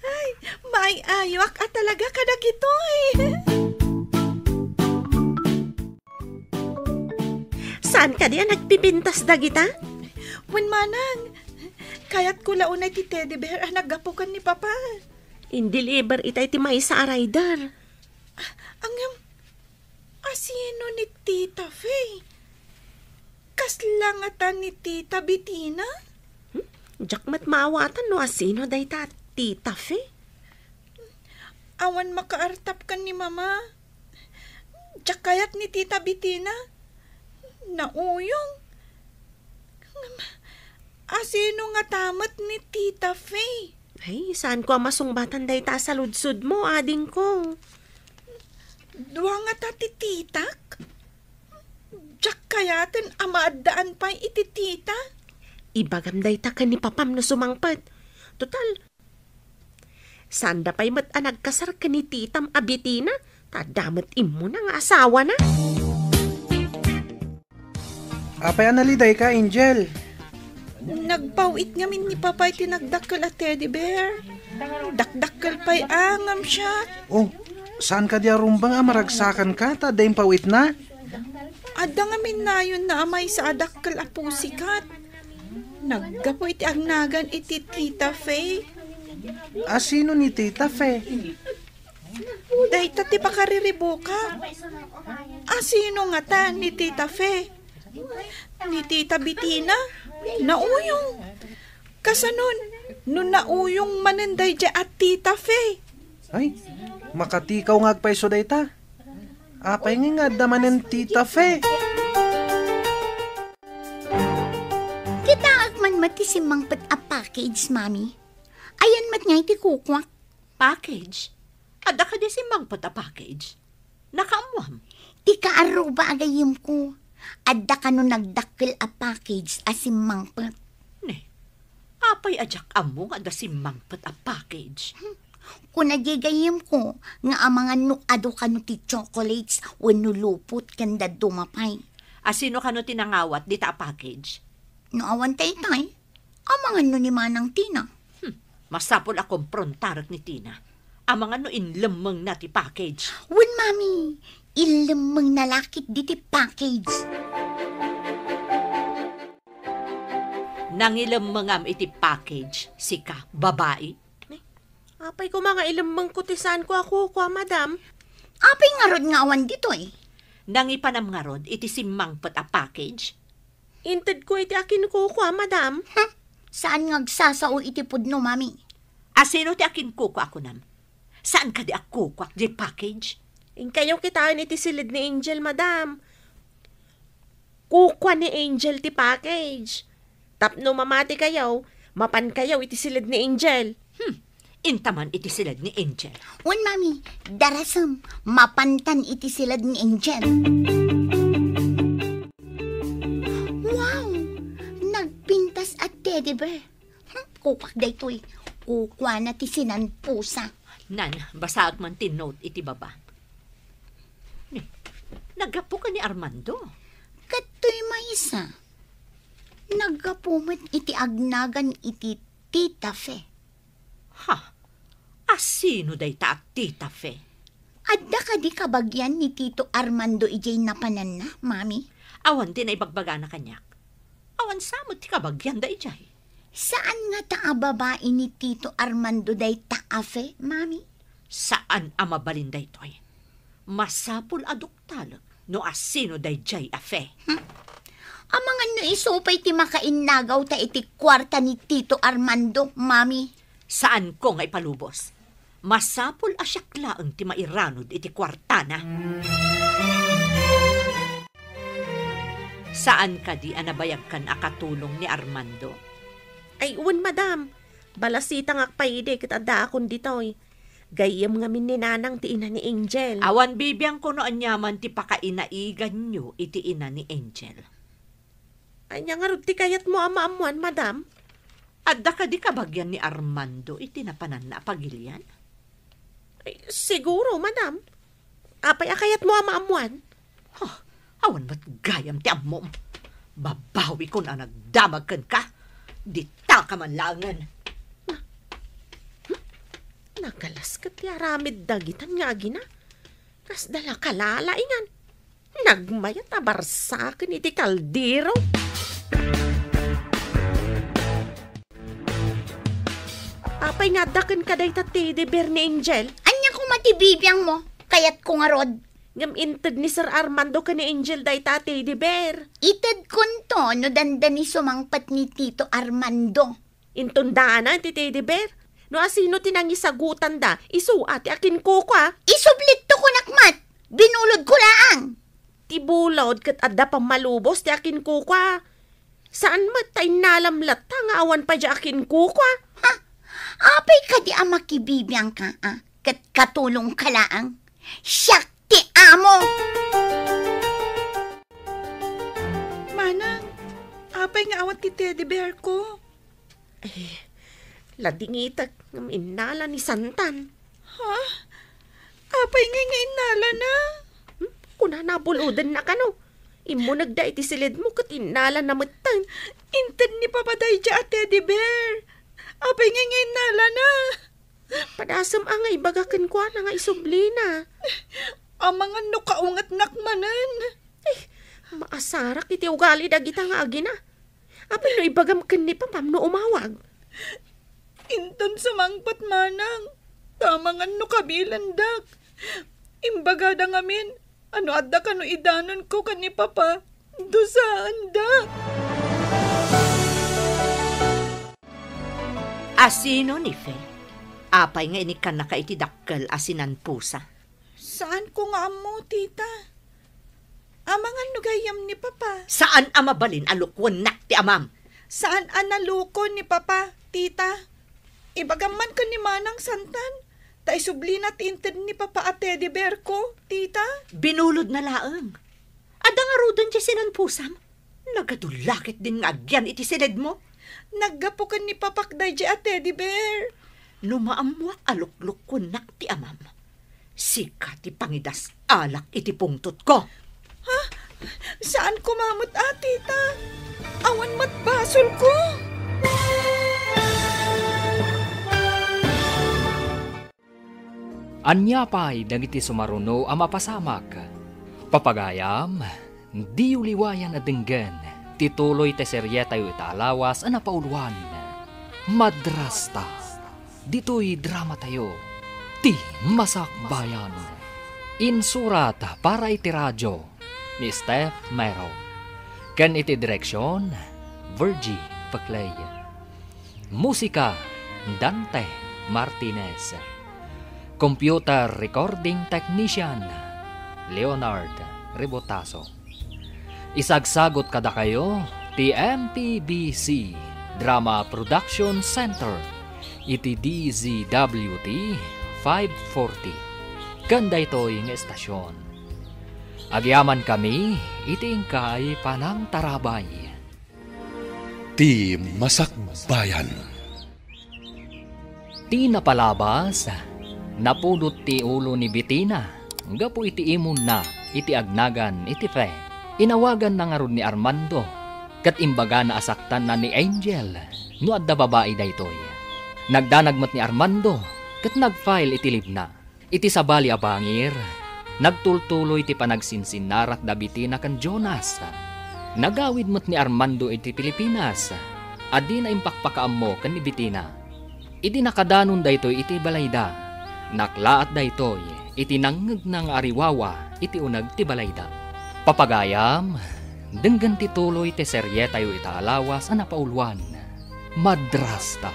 ay, may ayok at talaga kadagitoy. Saan ka diyan nagpipintas dagita? Wen manang, kayat ko launay ti teddy bear ang nagapukan ni Papa. In-deliver itay ti may sa rider. Asino ni Tita Faye? Kaslangatan ni Tita Bettina? Jakmat maawatan no asino day ta Tita Faye. Awan makaartap kan ni Mama. Jakayat ni Tita Bettina. Nauyong. Asino nga tamat ni Tita Faye? Ay, saan ko masungbatan day ta sa ludsud mo, ading ko? Dua nga ta tititak? Jak kayaten amaadaan pa iti tita? Ibagam day ta ka ni Papam no sumangpet. Total, sanda pa'y mat anag kasar ka ni Titam Abitina, tadamat imo na nga asawa na. Apay analiday ka, Angel. Nagpawit ngamin ni Papay tinagdakkel a teddy bear. Dakdakkel pa'y angam siya. Oh, saan ka diya rumbang amaragsakan ka? Tadayang pawit na? Ada ngamin na yun na amay sa adakkel a pusikat. Naggapo iti agnagan iti Tita Faye. Asino ni Tita Fe? Dahita ti pakariribuka. Asino nga ta ni Tita Faye? Ni Tita Bettina? Nauyong. Kasanon, no nauyong manenday dya at Tita Faye. Ay, makatikaw nga agpaiso day ta. Apay nga damanen Tita Fe. Kita agman matisimang pat a package, Mami. Ayan mat nga iti kukwak. Package? Ada ka di si mangpot a package? Nakaamwam. Ti kaaruba agayim ko. Adda ka no nagdakkel a package asimang pat. Ne, apay ajak amo nga ada si mangpot a package. Kung nagigayim ko, nga ang mga nuado ka no ti chocolates when nulupot kanda dumapay. Asino ka no tinangawat di ta a package? No awan tay-tay, ang mga no ni Manang Tina. Masapol akong prontarot ni Tina. Ang mga no inlemeng na ti package. Wen, Mami, ilemeng nalakit di ti package. Nangilemeng am iti package, sika, babae. Apay ko mga ilamang kutisan ko ako, madam. Apay nga rod nga awan dito eh. Nangipanam nga rod, iti simangpot a package. Inted ko iti akin ko, madam. Saan nga agsasao iti pudno, Mami? Asino ti akin kuko ako nam? Saan ka di ako kuko di package? In kayo kitain iti silid ni Angel, madam. Kukwa ni Angel ti package. Tapno mamati kayaw, mapan kayaw iti silid ni Angel. Intaman iti silad ni Angel. Wen, Mami, darasam, mapantan iti silad ni Angel. Teddy Bear. Kupak da ito'y. Kukwa na ti sinanpusa. Nan, basaag man tinote iti baba. Nagapo ka ni Armando. Kato'y maysa. Nagapumit iti agnagan iti Tita Fe. Ha? Asino day ta at Tita Fe? Adda ka di kabagyan ni Tito Armando ijay napanan na, Mami? Awan din ay bagbaga na kanyak. Awan samot ti kabagyan da ijay. Saan nga ta babae ni Tito Armando day taafe, Mami? Saan ang mabalin day toy? Masapul aduktalag no asino day jay afe. Amangan no isupay ti makainagaw ta iti kwarta ni Tito Armando, Mami. Saan ko nga ipalubos? Masapul asyaklaang ti mairanod iti kwartana. Saan ka di anabayag kan akatulong ni Armando? Ay, uwan, madam. Balasita nga paide kita da akong ditoy. Gayam nga min ni nanang ti ina ni Angel. Awan bibiyang ko noon yaman ti pakainaigan nyo iti ina ni Angel. Ay, nga nga ti kayat mo ama-amuan, madam. Adda ka di kabagyan ni Armando iti napanan na pagilian? Ay, siguro, madam. Apay akayat mo ama-amuan. Awan ba't gayam ti amom? Babawi ko na nagdamag ka. Dita ka man langan. Nagalas ka ti aramid dagitan nga agina. Kas dala kalalaingan. Nagmayat abarsakin iti kaldero. Apay nga dakin ka day ta Teddy Bear ni Angel. Anya kung matibibiyang mo, kayat ko nga rod. Ngam inted ni Sir Armando ka ni Angel day ta Teddy Bear. Ited kunto no dandan ni sumangpat ni Tito Armando. Intundaan na ti Teddy Bear. No asino tinangisagutan da, isu ati akin ko ka. Isublit to ko nakmat. Binulod ko laang. Tibulod kat adda pang malubos ti akin ko ka. Saan matay nalamlat ta nga awan pa di akin ko ka? Ha? Apay ka di amakibibiyang ka, kat katulong ka laang. Siyak ti amo. Manang, apay nga awat ti Teddy Bear ko. Ladingitak ng inala ni Santan. Ha? Apay nga inala na. Kuna nabuludan na ka no. Imo nagda iti silid mo kat inala na matan. Inted ni papaday dya at Teddy Bear. Apay nga inala na. Padasam angay bagakan ko na nga isubli na. Amangan no kaungat nakmanan. Maasarak iti ugali dagita nga agina. Apay no ibagam kan ni papam no umawag. Inton sa mangpat manang. Tamangan no kabilandak. Imbaga da ngamin. Ano adda ka no idanon ko kan ni papa. Dusaan da. Asino ni Fe? Apay nga inikan na ka iti dakkel asinan pusa. Saan ko nga amo, tita? Amangan no gayam ni papa. Saan amabalin alukwan nak ti amam? Saan analukon ni papa, tita? Ibagaman ka ni Manang Santan. Ta isubli na tinted ni papa at Teddy Bear ko, tita. Binulod na laang. Ada nga rudan siya sinanpusam. Nagadulakit din nga agyan iti silid mo. Naggapukan ni papakday siya at Teddy Bear. Numaamwak alukluk ko nak ti amam. Sika ti pangidas alak iti pungtot ko. Ha? Saan kumamot tita? Awan matbasol ko. Anyapay dagiti sumaruno ang mapasamak. Papagayam, di uliwayan na dinggan. Tituloy te serye tayo itaalawas ang napauluan. Madrasta. Dito'y drama tayo. Ti Masakbayan. Insurat para iti radyo ni Steph Mero. Kan iti direksyon, Virgie Paclay. Musika, Dante Martinez. Computer Recording Technician, Leonard Rebotaso. Isagsagot kada kayo, TMPBC Drama Production Center, iti DZWT 540. Ganda ito'y ng estasyon. Agyaman kami, iti ingkay panang tarabay. Ti Masakbayan. Ti napalabas, napulot ti ulo ni Bettina. Gapo iti imon na, iti agnagan, iti fe. Inawagan na nga ron ni Armando. Kat imbaga na asaktan na ni Angel. No adda babae daytoy. Nagdanagmat ni Armando. Kat nagfile iti libna. Iti sabali abangir. Nagtultuloy ti panagsinsinnarak da Bettina kan Jonas. Nagawid mo't ni Armando iti Pilipinas. Adi na impakpakaam mo kan ni Bettina. Iti nakadanon daytoy iti balayda. Naklaat daytoy iti nanggag ng ariwawa iti unag ti balayda. Papagayam, denggan ti tuloy ti serye tayo itaalawas a napaulwan. Madrasta,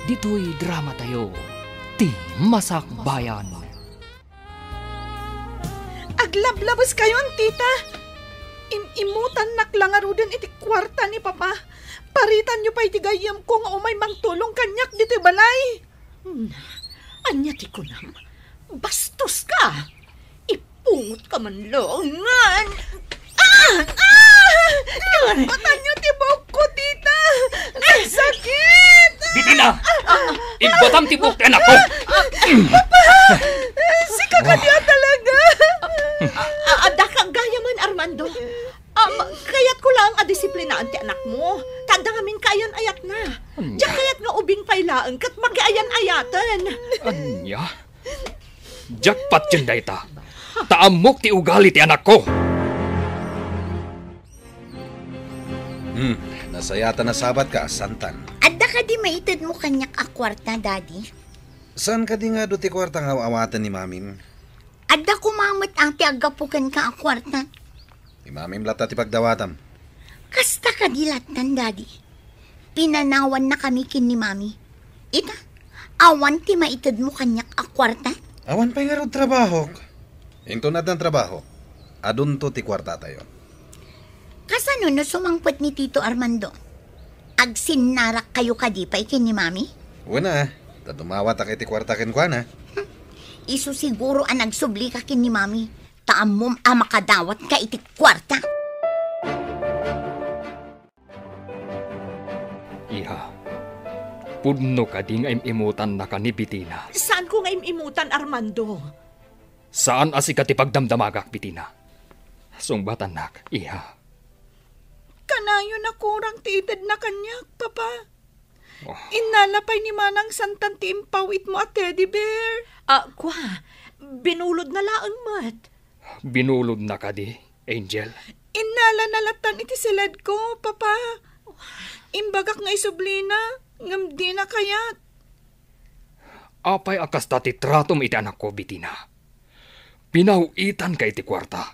dito'y drama tayo, ti Masakbayan. Aglablabas kayo, tita. Imutan naklangaro din iti kwarta ni Papa. Paritan nyo pa iti gayam ko nga umay mangtulong kanyak dito balay. Anya ti kunam, bastos ka. Ipungot ka man longan. Batan nyo ti buhok ko, tita. Ang sakit. Bettina! Ibatam ti buhok ti anak ko! Si kakadya talaga. Ada kang gayaman, Armando. Kayat ko lang adisiplinaan ti anak mo. Tanda ngamin kayan ayat na. Diyak kayat nga ubing pailaan kat magiayan-ayatan. Anya? Jackpot yun dayta. Taamok ti ugali ti anak ko. Nasayata na sabat ka, Santan. Adda ka di maitid mo kanyak akwarta, Daddy? Saan ka di nga do ti kwarta nga awatan ni Mamin? Adda kumamot ang ti agapukan ka akwarta. Ni Mamin lata ti pagdawatam. Kasta ka dilatan, Daddy. Pinanawan na kami kin ni Mami. Ita, awan ti maitid mo kanyak akwarta? Awan pa nga ro trabaho. Intunad ng trabaho. Adun to ti kwarta tayo. Kasano no sumangpot ni Tito Armando? Agsinarak kayo kadipay kin ni Mami? Una, tadumawa ta ti kwarta ken kwa na. Isu siguro ang nagsubli ka kin ni Mami. Taamom makadawat ka iti kwarta. Iha, pudno ka di nga imimutan na ka ni Bettina. Saan ko nga imimutan, Armando? Saan asi ka ti pagdamdamagak, Bettina? Sungbatan nak, iha. Kanayo na kurang tiitid na kanyak, Papa. Oh. Inalapay ni Manang Santan ti impawit mo at teddy bear. Kwa, binulod na laang mat. Binulod na ka di, Angel. Inalanalatan iti silad ko, Papa. Imbagak nga isublina, ngam di na kayat. Apay akas dati tratom iti anak ko, Bettina. Pinahuitan ka iti kwarta.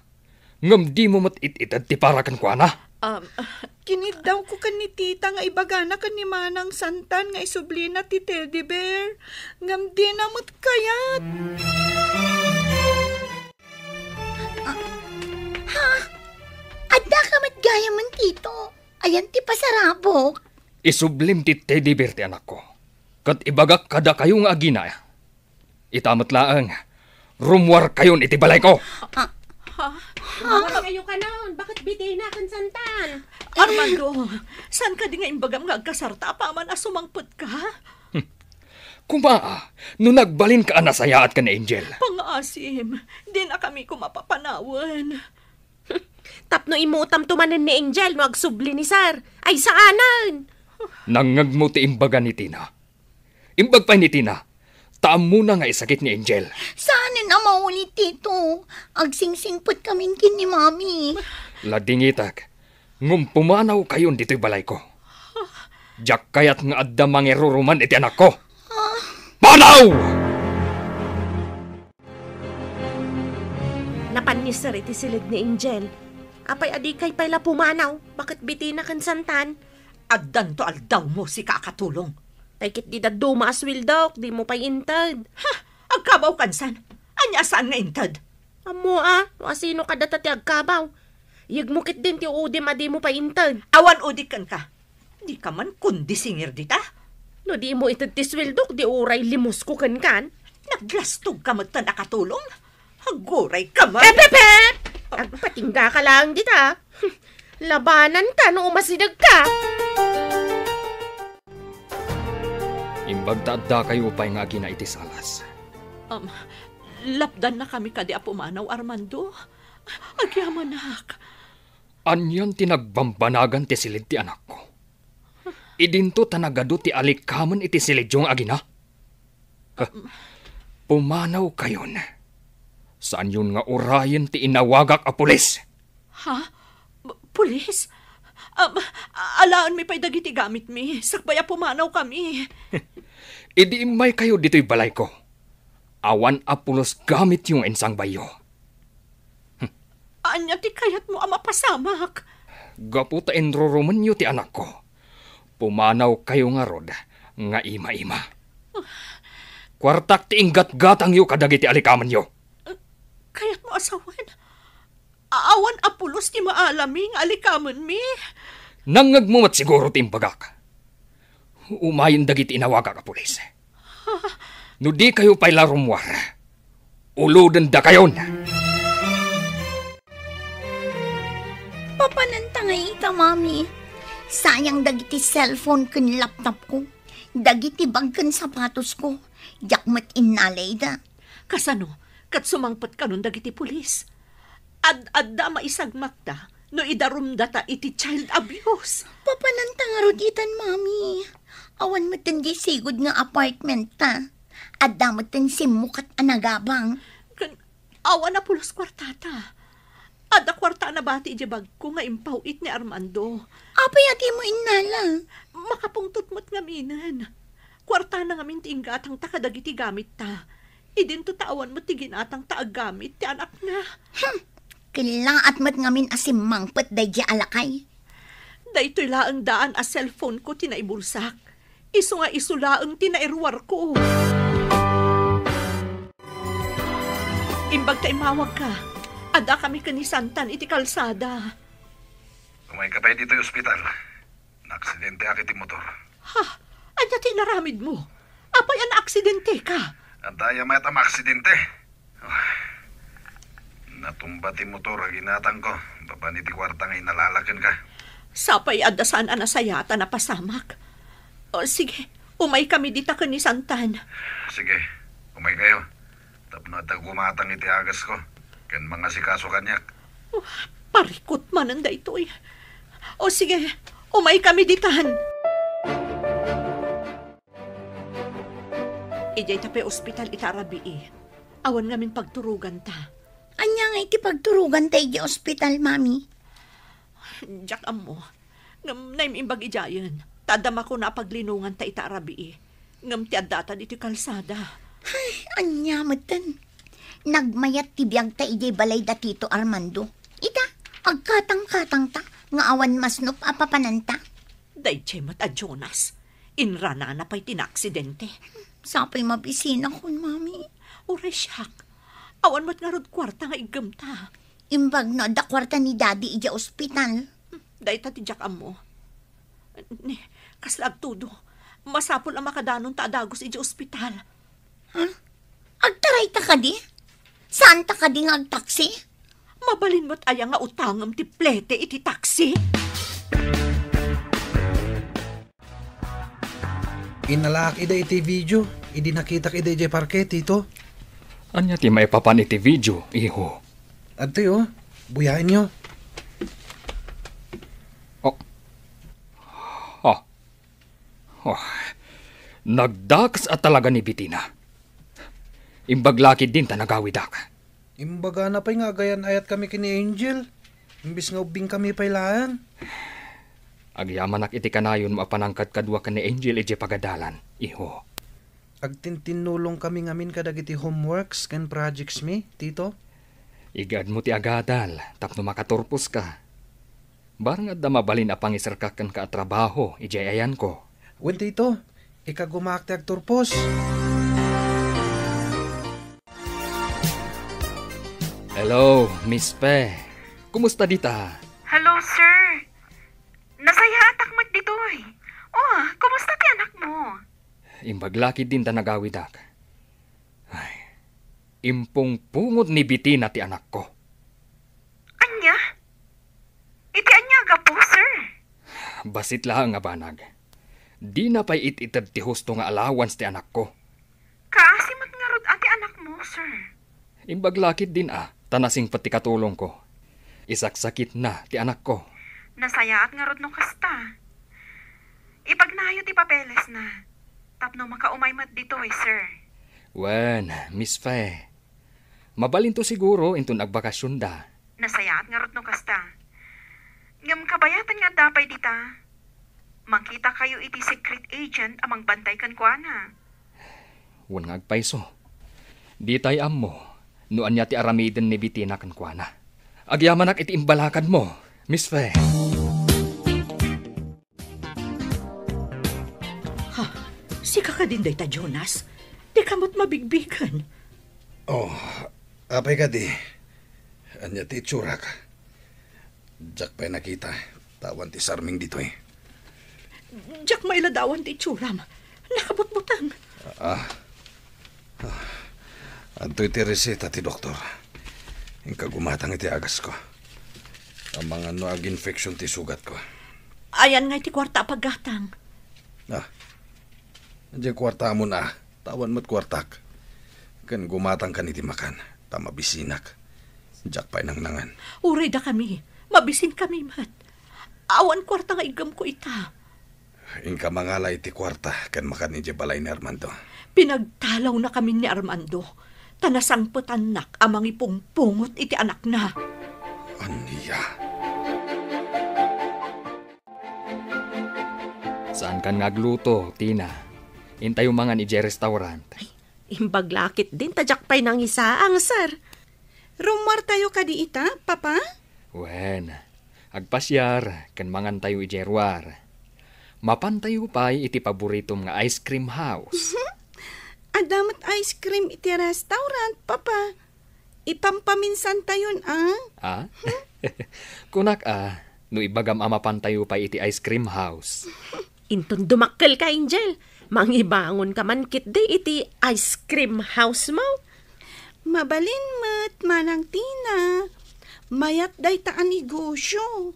Ngam di mo mat-it-itad ti parakan kwa na. Kinid daw ko kan ni tita nga ibagana kan ni Manang Santan nga isublina ti teddy bear. Ngam di na mo't kayat. Adda ka matgaya man, Tito. Ayan ti pasarabok. Isublim ti teddy bear ti anak ko. Kat ibagak kada kayo nga agina. Itamat laang. Rumwar kayon iti balay ko. Bakit kayo ka noon? Bakit Bettina kan Santan? Armando, saan ka di nga imbagam nga agkasarta pa man asumangpot ka? Kumaa, no nagbalin ka anasayaat ka ni Angel. Pangaasim, di na kami kumapapanawan. Tapno imutam tumanan ni Angel no agsubli ni Sar. Ay saanan? Nangag mo ti imbaga ni Tina. Imbag pa ni Tina. Taam muna nga isakit ni Angel. Sana na maulit, Tito. Agsingsingpot kami kin ni Mami. Ladingitak, ngum pumanaw kayon dito'y balay ko. Diyak kayat nga adda mangiruruman iti anak ko. Panaw! Napan ni Sir iti silid ni Angel. Apay adi kay pala pumanaw. Bakit Bettina kan Santan? Addan to aldaw mo si kakatulong. Taykit di daduma aswil daw, di mo pa'y intad. Agkabaw kansan. Anya saan nga intad? Amo no asino ka data ti agkabaw. Yagmukit din ti udim adi mo pa'y intad. Awan udikan ka. Di ka man kundi singir dita. No di mo itad ti swildok, di uray limos ko kan. Naglastog ka magta nakatulong. Haguray ka man. Pep! Agpatingga ka lang dita. Labanan ka no umasidag ka. Imbagtaadda kayo upay nga gina iti salas. Lapdan na kami kadi apumanaw, Armando. Agyaman nak. Anyan tinagbambanagan ti silid ti anak ko. Idinto tanagado ti alikaman iti silid yung agina. Pumanaw kayon. Saan yun nga urayan ti inawagak a pulis? Ha? Pulis? Alaan mi pa'y dagiti gamit mi. Sakbaya pumanaw kami. Idi imay kayo dito'y balay ko. Awan apulos gamit yung ensang bayo. Anya ti kayat mo mapasamak. Gaputa enroroman nyo ti anak ko. Pumanaw kayo nga rod, nga ima-ima. Kwartak ti inggat-gatang yu kadagiti alikaman yo. Kayat mo asawan. Awan apulos ti maalaming alikaman mi. Nangagmumat siguro ti imbagak. Umayin dagiti inawagak a pulis. No di kayo pa'y larumwar, uludan da kayon. Papanantangay ita, Mami. Sayang dagiti cellphone kun laptop ko. Dagiti bag kun sapatos ko. Yakmat inalay da. Kasano? Kat sumangpat ka nun dagiti pulis. Ad-adda maisagmak da, no idarum data iti child abuse. Papanantangarod itan, Mami. Awan mo di sigod nga apartment ta. Adda mo simukat anagabang. Awan na pulos kwartata. Ada kwarta na bati iti bag ko nga impawit ni Armando. Apay ati mo inala. Makapungtot mo't ngaminan. Kwarta na ngamin ti inggatang takadagiti gamit ta. Idinto tawan mo ti ginatang taag gamit ti anak na. Kilaat mo't ngamin asimangpet day di alakay. Daytoy laang daan a cellphone ko tinaibulsak. Iso nga isulaang tinairwar ko. Imbag ta imawag ka. Ada kami kanisantan iti kalsada. Umay ka pa dito yung ospital. Naaksidente akit yung motor. Ha? Anya tinaramid mo? Apay an aksidente ka? Andaya may tam aksidente. Natumba ti motor, ginatang ko. Baba ni ti kwarta nga inalalakan ka. Sapay adasan anasayata na pasamak. O sige, umay kami dita kanisantan. Sige, umay kayo. Tapno at gumatang iti agas ko. Kan mga sikaso kanyak. Parikot man ang daytoy. O sige, umay kami ditahan. Ijay tape ospital itarabi Awan ngamin pagturugan ta. Anya nga iti pagturugan tayo di ospital, Mami. Diyak amo. Ngam naimimbag ijayan. Tadama ko na paglinungan ta itarabi Ngam ti adata diti kalsada. Ay, anya matan. Nagmayat ti biyag ta ijay balay da Tito Armando. Ita, agkatang-katang ta, nga awan masnop apapananta. Dayjay mat a Jonas. Inrana na pa'y tinaksidente. Sapay mabisina kun, Mami. Uray siyak. Awan mat nga rod kwarta nga igam ta. Imbag na da kwarta ni Daddy ija ospital. Day ta ti jak amo. Ni, kaslag tudo. Masapol ang makadanon ta adagos ija ospital. Ha? Agtaray ta ka di? Saan ta ka di nga agtaksi? Mabalin mo't aya nga utangam ti plete iti taksi. Inalak ida iti video. Idi nakita ida iti parke, Tito. Anya ti may papan iti video, iho. Ate, buyain nyo. Nagdaks at talaga ni Bitina. Imbaglakid din ta nagawidak. Imbaga na pa'y nga gayan ayat kami kini Angel. Imbis nga ubing kami pailaan. Agyamanak iti kanayon mapanangkat kadwa ka ni Angel iti pagadalan, iho. Agtintinulong kami ngamin kadag iti homeworks kan projects mi, Tito. Igad mo ti agadal, tapno makaturpos ka. Barang at da mabalin apang isarkakan ka at trabaho, iti ayan ko. Wen, Tito, ikagumakti agturpos. Hello, Miss Pe. Kumusta dita? Hello, sir. Nasaya atakmat ditoy. Oh, kumusta ti anak mo? Imbaglakid din ta nagawidak. Ay, impong pungod ni Bitina ti anak ko. Anya? Iti anya ga po, sir. Basit lang nga banag. Di na pa'y ititad ti husto nga allowance ti anak ko. Kaasimat nga rod ati anak mo, sir. Imbaglakit din tanasing pati katulong ko. Isaksakit na ti anak ko. Nasayaat nga rod no kasta. Ipagnayo ti papeles na. Tapno makaumay mat dito sir. Wen, Miss Fe. Mabalin to siguro intun agbakasyon da. Nasayaat nga rod no kasta. Ngam kabayatan nga dapay dita. Makita kayo iti secret agent amang bantay kan kuana. Wen nga agpaiso. Di tay ammo. Nuan niya ti aramiden ni Bitina kan kuana. Agyamanak iti imbalakan mo, Miss Fe. Ha, si kakadinday ta, Jonas. Di kamot mabigbigan. Oh, apay ka di. Anya ti itsura ka. Diyak pa'y nakita. Tawan ti sarming dito eh. Diyak mailadawan ti itsuram. Nakabutbutang. Anto'y ti reseta ti doktor. Ingka gumatang iti agas ko. Ang mga noag-infection ti sugat ko. Ayan nga iti kwarta paggatang. Diyan kwarta mo na. Tawan mo't kwartak. Kan gumatang ka niti makan. Tamabisinak. Diyak pa'y nangnangan. Uray da kami. Mabisin kami, mat. Awan kwarta nga igam ko ita. Ingka mangala iti kwarta. Kan makan iti balay ni Armando. Pinagtalaw na kami ni Armando. Tanasangpot anak amang ipungpungot iti anak na. Aniya. Saan kan ngagluto, Tina? Intayo mga ni J restaurant. Imbaglakit din tadyak pa'y nang isaang, sir. Rumar tayo ka di ita, papa? Wen, agpasyar, kan mangan tayo ijerwar. Mapantayo pa'y iti paboritom nga ice cream house. Adamat ice cream iti restaurant, papa. Ipampaminsan tayon, Kunak no ibagam mapantayo pa iti ice cream house. Inton dumakkel ka, Angel. Mangibangon ka man kit di iti ice cream house mo. Mabalin mat, manang Tina. Mayat day taan negosyo.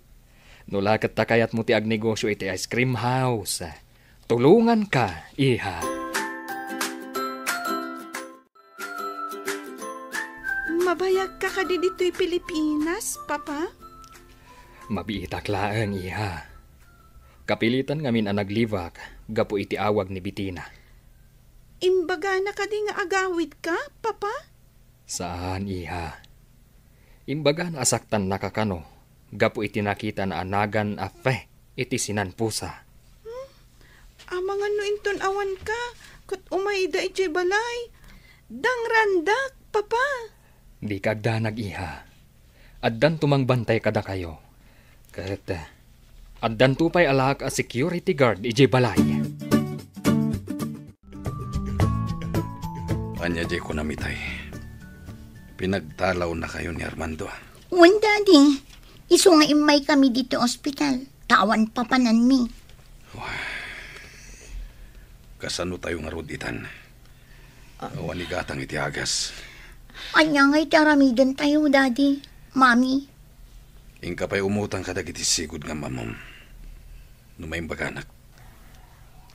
Nulakat takayat mo ti agnegosyo iti ice cream house. Tulungan ka, iha. Mabayag ka ka di dito'y Pilipinas, papa? Mabiitak-laang, iha. Kapilitan ngamin ang naglivak, gapo iti awag ni Bitina. Imbaga na ka di nga agawid ka, papa? Saan, iha? Imbaga na asaktan nakakano, gapo iti nakita na anagan a fe, iti sinanpusa. Amang ano inton awan ka, kat umayda iti balay. Dangrandak, papa. Di kagdanag, iha. Addan tumang bantay kada kayo. Kat, addan tupay alak a security guard iti balay. Anya di ko namitay. Pinagtalaw na kayo ni Armando. Wan, daddy. Iso nga imay kami dito ospital. Tawan papanan mi. Kasano tayo nga roditan? Awanigatang iti agas. Anya nga'y taramidan tayo, daddy. Mami. Ingka pa'y umutang kadag iti sigod nga mamam. Numayang baganak.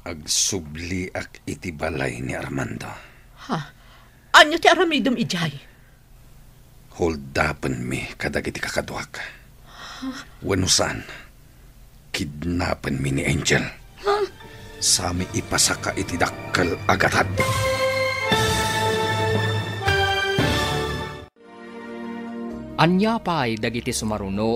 Agsubliak iti balay ni Armando. Ha? Anyo ti aramidom ijay? Holdapan mi kadag iti kakaduak. Wanusan, kidnapan mi ni Angel. Sami ipasaka iti dakkel agatad. Anya pa'y dagiti sumaruno